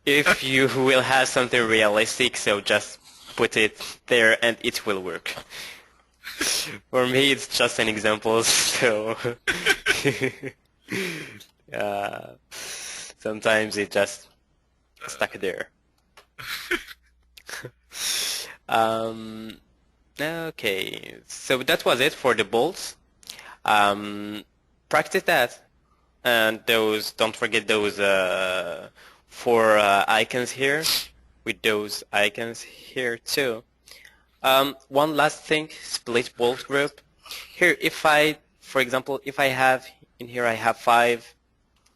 If you will have something realistic, so just put it there and it will work. For me, it's just an example, so sometimes it just stuck there. Okay, so that was it for the bolts. Practice that, and those, don't forget those 4 icons here, with those icons here too. One last thing, split bolt group. Here, if I, for example, if I have, in here I have 5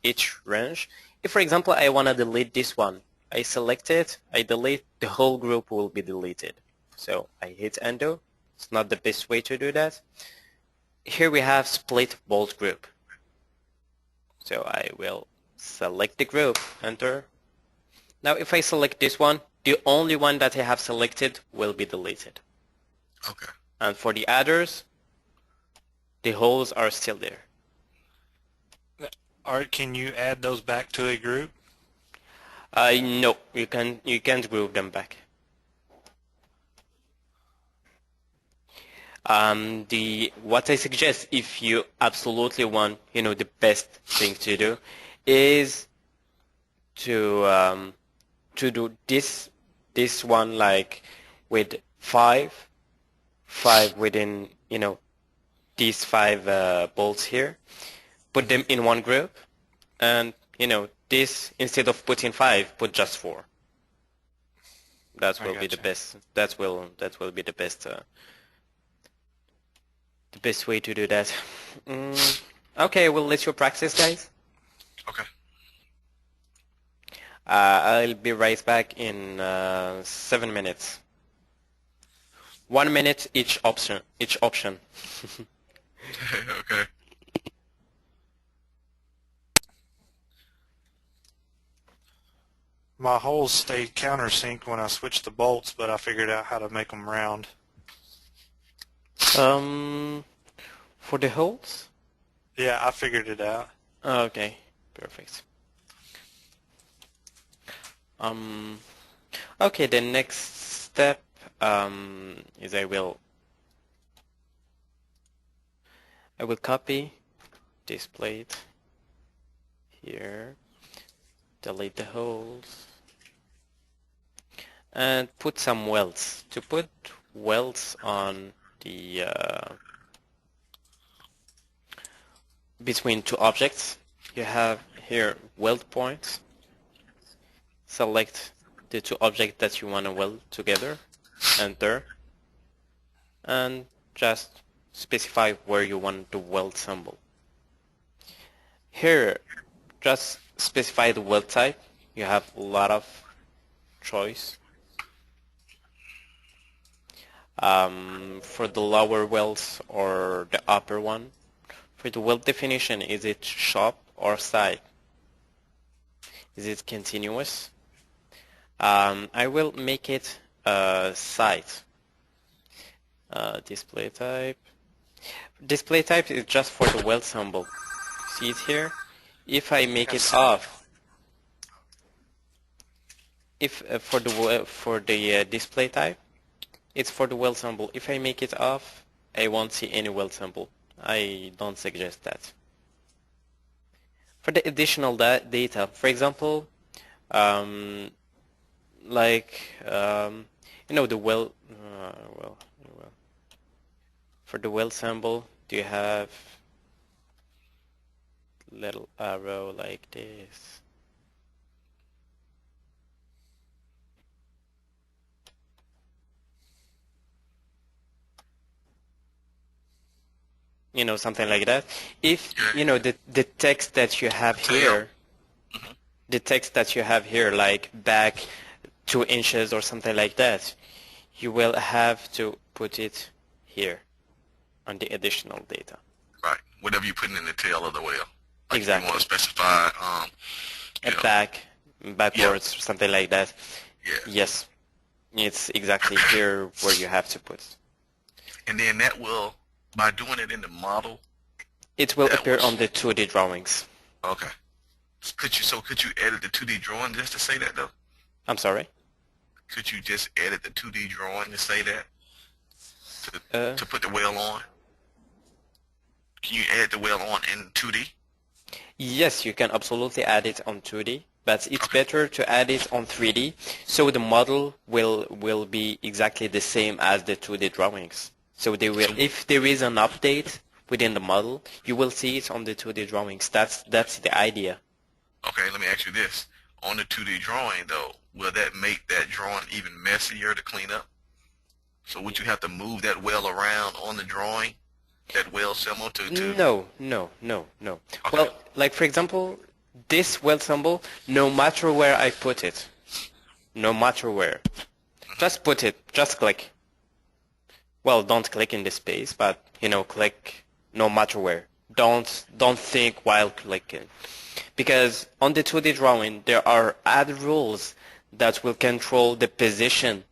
each range. If, for example, I want to delete this one, I select it, I delete, the whole group will be deleted. So I hit undo. It's not the best way to do that. Here we have split bolt group. So I will select the group, enter. Now if I select this one, the only one that I have selected will be deleted. Okay. And for the others, the holes are still there. Art, can you add those back to a group? No, you can't group them back. What I suggest, if you absolutely want, the best thing to do, is to do this one like with 5 within, these 5 bolts here. Put them in one group, and this, instead of putting 5, put just 4. That will be the best. That will be the best. the best way to do that. Okay, we'll let you practice, guys. Okay. I'll be right back in 7 minutes. 1 minute each option. Okay. My holes stayed countersink when I switched the bolts, but I figured out how to make them round. For the holes? Yeah, I figured it out. Okay, perfect. Okay, the next step is I will copy this plate here, delete the holes, and put some welds. To put welds on the between two objects, you have here weld points. Select the two objects that you want to weld together, enter, and just specify where you want the weld symbol. Here, just specify the weld type. You have a lot of choice. For the lower welds or the upper one. For the weld definition, is it shop or side? Is it continuous? I will make it side. Display type. Display type is just for the weld symbol. See it here? If I make it off, if for the display type, it's for the weld symbol. If I make it off, I won't see any weld symbol. I don't suggest that. For the additional data, for example, you know, the weld, for the weld symbol, do you have little arrow like this? You know, something like that. If, you know, the text that you have here, the text that you have here, like back 2 inches or something like that, you will have to put it here on the additional data. Right. Whatever you put in the tail of the wheel. Like Exactly. You want to specify, backwards, or something like that. Yeah. Yes. It's exactly here where you have to put. And then that will, by doing it in the model, It will appear on the 2D drawings. okay. Could you edit the 2D drawing just to say that though? I'm sorry? Could you just edit the 2D drawing to say that? To put the wheel on? Can you edit the wheel on in 2D? Yes, you can absolutely add it on 2D, but it's better to add it on 3D, so the model will be exactly the same as the 2D drawings. So they will, if there is an update within the model, you will see it on the 2D drawings. That's the idea. Okay, let me ask you this. On the 2D drawing though, will that make that drawing even messier to clean up? So would you have to move that wheel around on the drawing? That wheel symbol to No. Okay. Well, like for example, this weld symbol, no matter where I put it, no matter where, just put it, just click. Well, don't click in the space, but you know, click no matter where. Don't think while clicking, because on the 2D drawing there are other rules that will control the position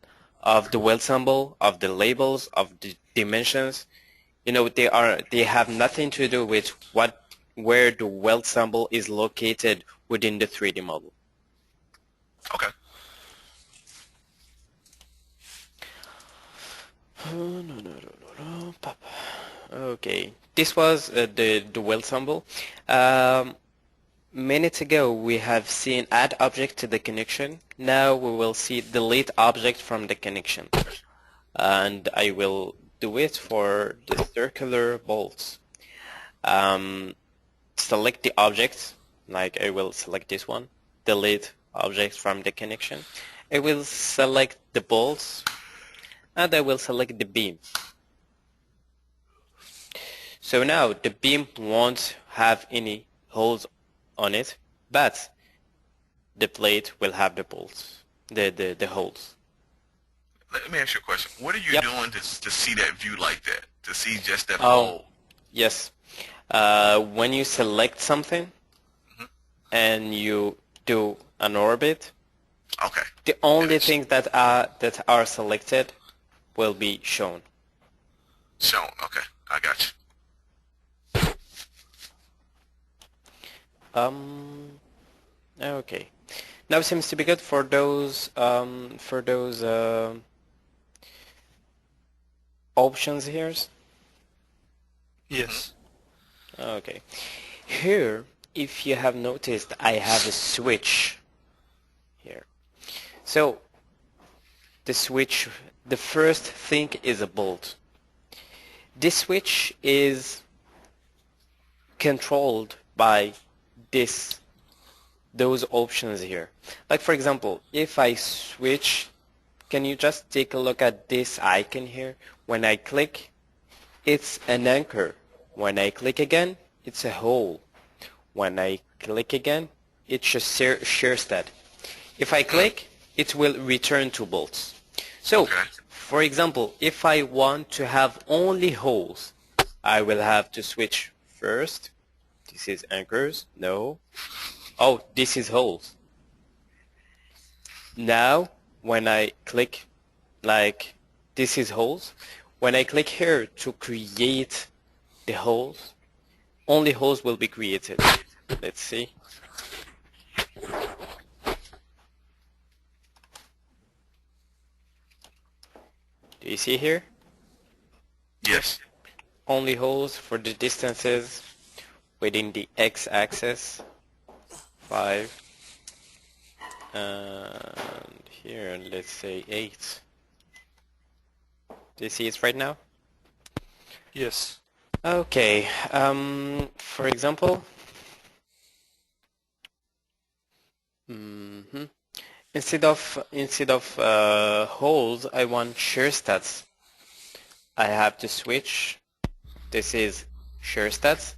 of the weld symbol, of the labels, of the dimensions. You know, they have nothing to do with where the weld symbol is located within the 3D model. Okay. Okay, this was the weld symbol. Minutes ago we have seen add object to the connection. Now we will see delete object from the connection, and I will do it for the circular bolts. Select the object, like I will select this one, delete object from the connection. I will select the bolts, and I will select the beam. So now the beam won't have any holes on it, but the plate will have the bolts, the holes. Let me ask you a question. What are you Yep. doing to see that view like that? To see just that Oh, hole? yes. When you select something Mhm. and you do an orbit, Okay. the And only it's things that are selected will be shown. shown. Okay. I got you. Okay. Now seems to be good for those options here. Yes. Okay. Here, if you have noticed, I have a switch here. So the switch, the first thing is a bolt. This switch is controlled by those options here. Like for example, if I switch, can you just take a look at this icon here? When I click, it's an anchor. When I click again, it's a hole. When I click again, it's a shear stud. If I click, it will return to bolts. So, Okay. for example, if I want to have only holes, I will have to switch first. This is anchors. No. Oh, this is holes. Now, when I click, like, this is holes. When I click here to create the holes, only holes will be created. Let's see. Do you see here? Yes. Only holes for the distances within the x-axis, 5, and here, let's say 8. Do you see it right now? Yes. Okay, for example, instead of holes, I want shear stats. I have to switch. This is shear stats.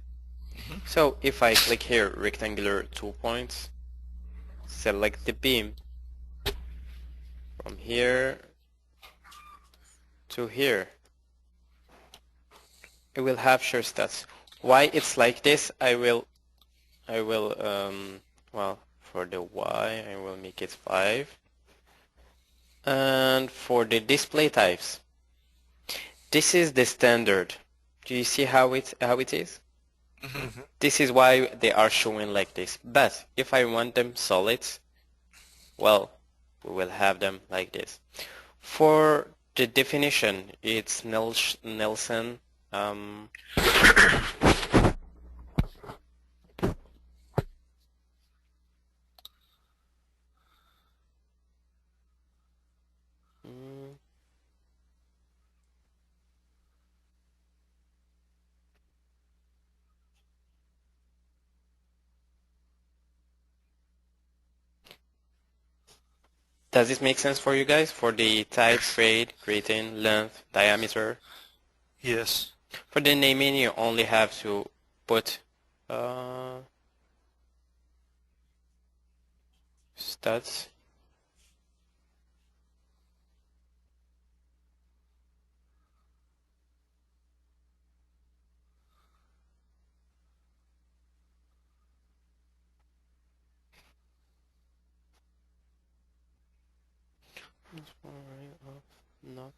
So if I click here, rectangular 2 points, select the beam from here to here, it will have shear stats. Why it's like this? Well, for the Y, I will make it 5. And for the display types, this is the standard. Do you see how it is? Mm-hmm. This is why they are showing like this. But if I want them solids, well, we will have them like this. For the definition, it's Nelson. mm, Does this make sense for you guys? For the type, Yes. grade, grating, length, diameter. Yes. For the naming, you only have to put studs. Not.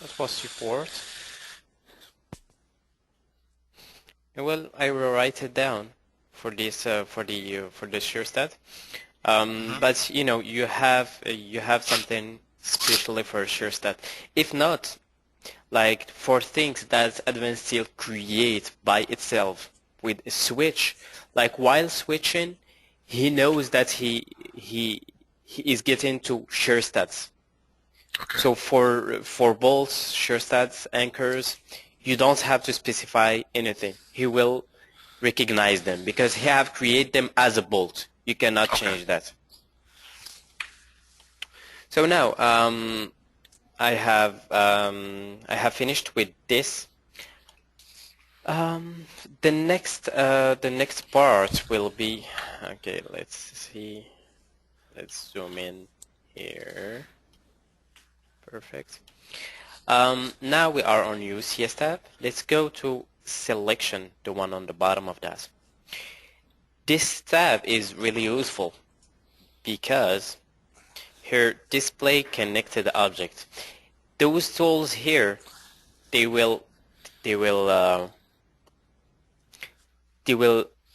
That was support. Well, I will write it down for this for the shear stat. But you know you have something specially for shear stat. If not, like for things that Advanced Steel create by itself with a switch, like while switching, he knows that he is getting to shear stats. Okay. So for bolts, shear stats, anchors, you don't have to specify anything. He will recognize them because he have created them as a bolt. You cannot change that. So now I have finished with this. The next part will be, okay, let's see, let's zoom in here. Perfect. Now we are on UCS tab. Let's go to selection, the one on the bottom of that. This tab is really useful because here, display connected object. Those tools here, they will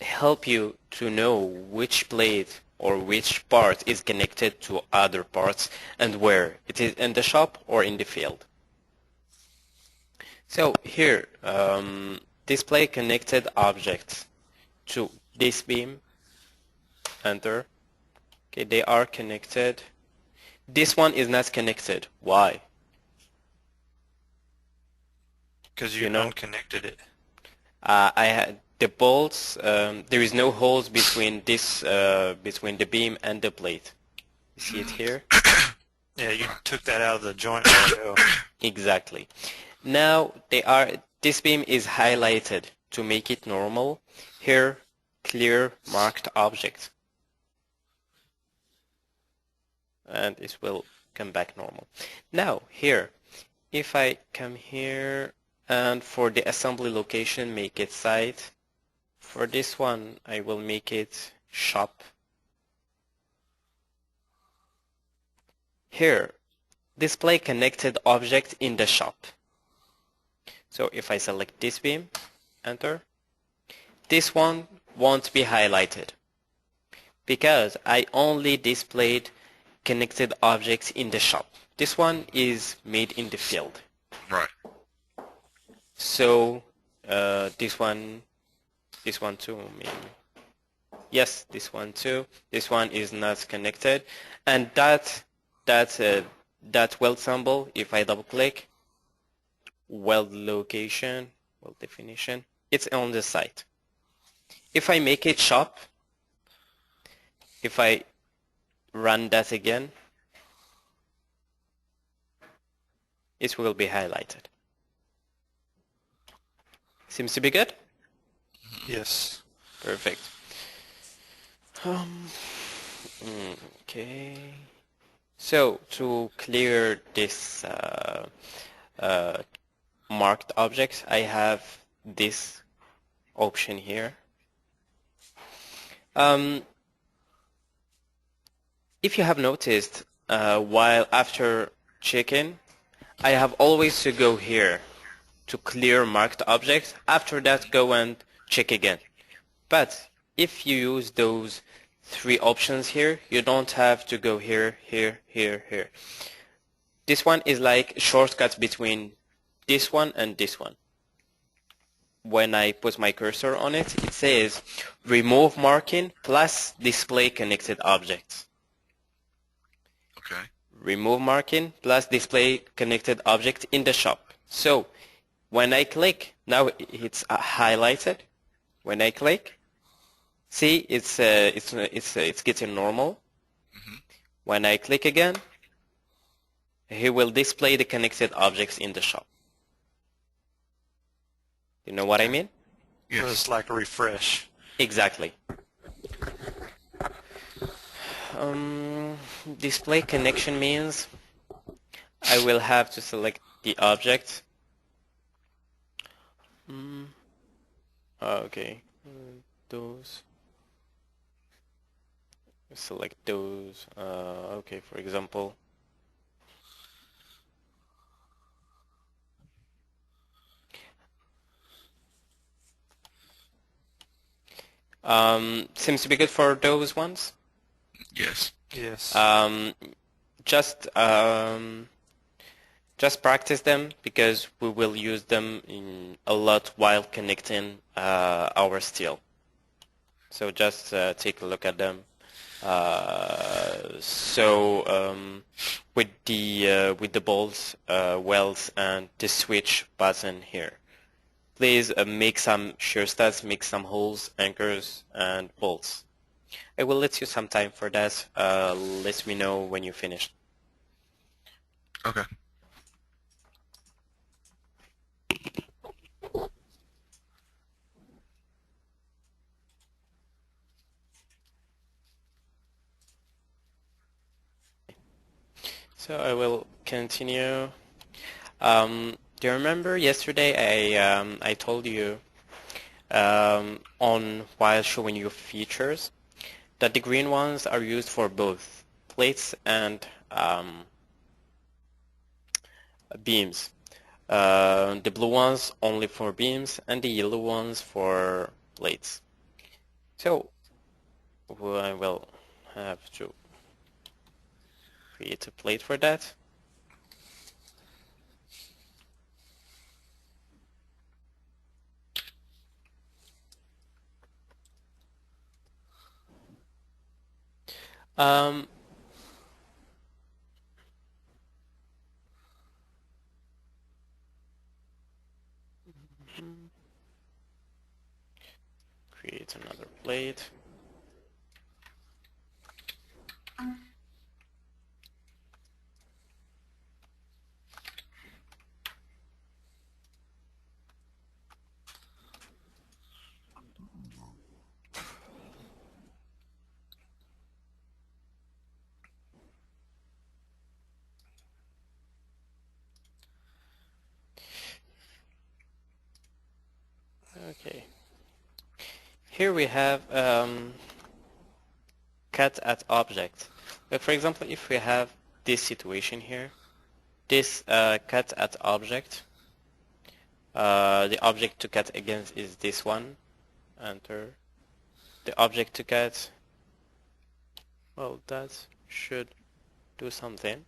help you to know which plate or which part is connected to other parts and where it is, in the shop or in the field. So here, display connected objects to this beam. Enter. Okay, they are connected. This one is not connected. Why? Because you unconnected it. I had the bolts. There is no holes between this between the beam and the plate. You see it here? Yeah, you took that out of the joint. Exactly. Now they are. This beam is highlighted to make it normal. Here, clear marked object. And it will come back normal. Now here, if I come here and for the assembly location make it site, for this one I will make it shop. Here, display connected object in the shop. So if I select this beam, enter, this one won't be highlighted because I only displayed connected objects in the shop. This one is made in the field. Right. So this one too, maybe. Yes, this one too. This one is not connected, and that weld symbol. If I double click, weld location, weld definition, it's on the site. If I make it shop, if I run that again, it will be highlighted. Seems to be good? Yes. Perfect. Okay. So to clear this marked objects, I have this option here. If you have noticed, while after checking, I have always to go here to clear marked objects. After that, go and check again. But if you use those three options here, you don't have to go here, here, here, here. This one is like a shortcut between this one and this one. When I put my cursor on it, it says remove marking plus display connected objects. Okay. Remove marking plus display connected object in the shop. So when I click, now it's highlighted. When I click, see it's getting normal. Mm-hmm. When I click again, he will display the connected objects in the shop. You know what I mean? Yes. It's like a refresh. Exactly. Display connection means I will have to select the object. Okay, those. Select those. Okay, for example. Seems to be good for those ones. Yes. Yes. Just practice them because we will use them in a lot while connecting our steel. So just take a look at them. With the bolts, welds, and the switch button here. please make some shear studs, make some holes, anchors, and bolts. I will let you some time for that. Let me know when you finish. Okay. So I will continue. Do you remember yesterday I told you on while showing you features that the green ones are used for both plates and beams. The blue ones only for beams and the yellow ones for plates. So I will have to create a plate for that. Um, create another plate. Okay. Here we have cut at object. Like for example, if we have this situation here, this cut at object, the object to cut against is this one. Enter. The object to cut, well, that should do something.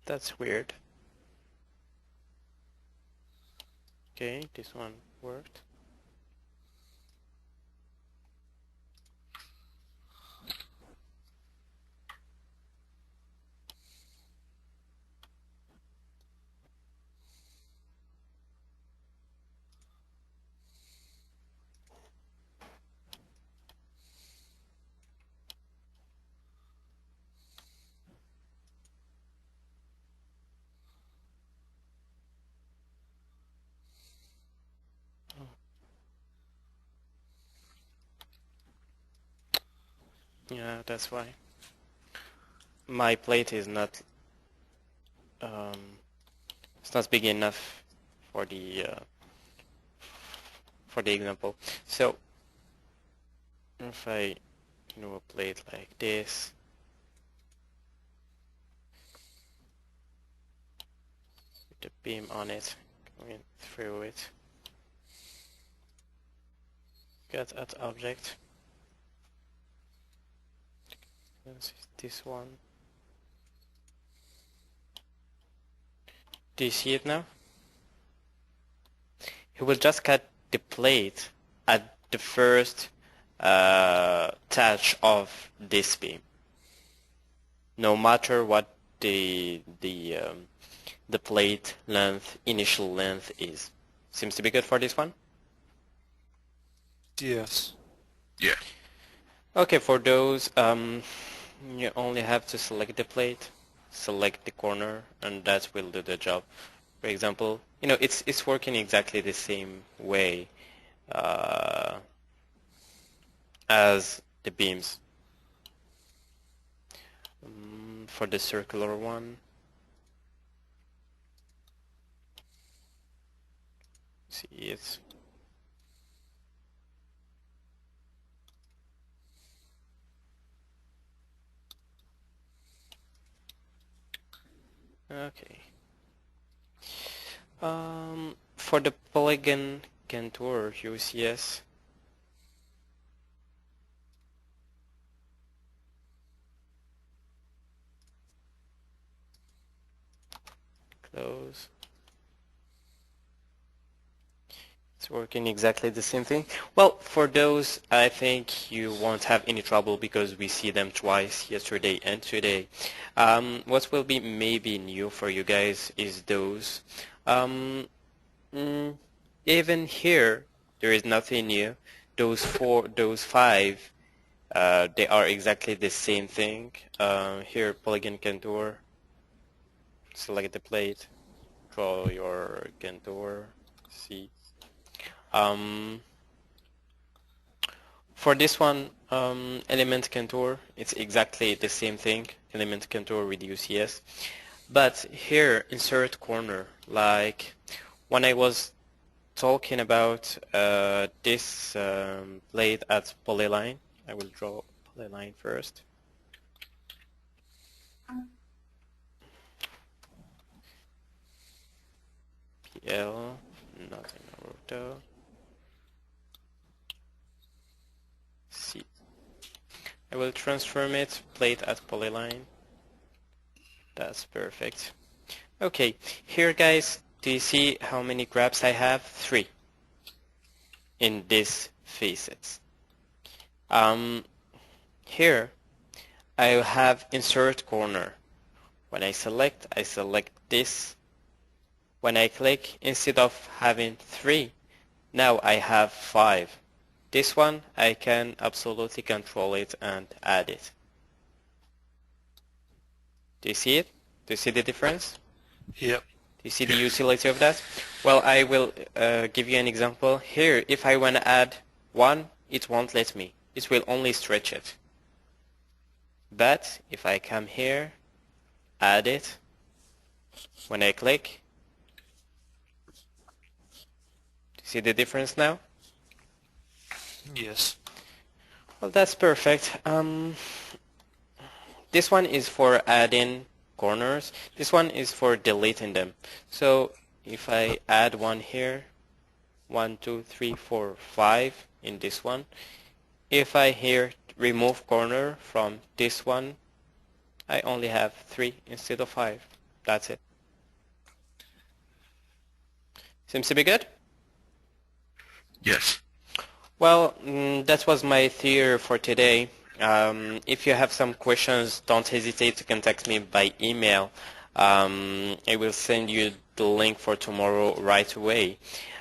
That's weird. Okay, this one worked. Yeah, that's why. My plate is not it's not big enough for the example. So if I do a plate like this, with the beam on it, going through it, cut at object. This one. Do you see it now? He will just cut the plate at the first touch of this beam, no matter what the plate length, initial length is. Seems to be good for this one? Yes. Yeah. Okay, for those, you only have to select the plate, select the corner, and that will do the job. For example, it's working exactly the same way as the beams. For the circular one, see it. Okay. For the Polygon contour UCS, close. It's working exactly the same thing. Well, for those, I think you won't have any trouble because we see them twice, yesterday and today. What will be maybe new for you guys is those. Um, mm, Even here, there is nothing new. Those four, those five, they are exactly the same thing. Here, Polygon contour. Select the plate, draw your contour. See. Um, For this one, element contour, it's exactly the same thing. Element contour, reduce, yes. But here, insert corner, like when I was talking about this plate at Polyline, I will draw Polyline first. PL, not in Naruto. C. I will transform it, plate at Polyline. That's perfect. Okay, here guys, do you see how many grabs I have? 3 in this facets. Here I have insert corner. When I select this. When I click, instead of having 3, now I have 5. This one, I can absolutely control it and add it. Do you see it? Do you see the difference? Yep. Do you see the utility of that? Well, I will give you an example. Here, if I want to add 1, it won't let me. It will only stretch it. But if I come here, add it, when I click, do you see the difference now? Yes. Well, that's perfect. This one is for adding corners. This one is for deleting them. So if I add one here, 1, 2, 3, 4, 5 in this one. If I here remove corner from this one, I only have 3 instead of 5. That's it. Seems to be good? Yes. Well, that was my theory for today. If you have some questions, don't hesitate to contact me by email. I will send you the link for tomorrow right away.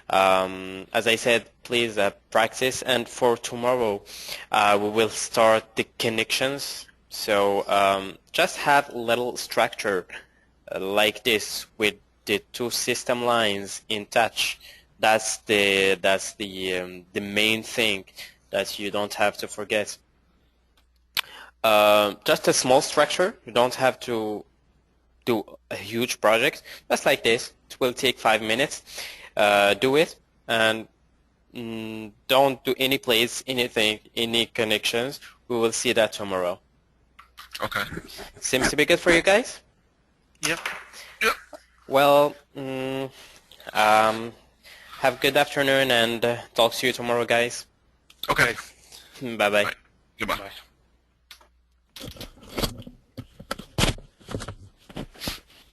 As I said, please practice, and for tomorrow we will start the connections. So just have a little structure like this with the 2 system lines in touch. That's the main thing that you don't have to forget. Just a small structure. You don't have to do a huge project. Just like this. It will take 5 minutes. Do it, and don't do any plates, anything, any connections. We will see that tomorrow. Okay. Seems to be good for you guys? Yep. Yep. Well, have a good afternoon, and talk to you tomorrow, guys. Okay. Bye-bye. Right. Goodbye. Bye.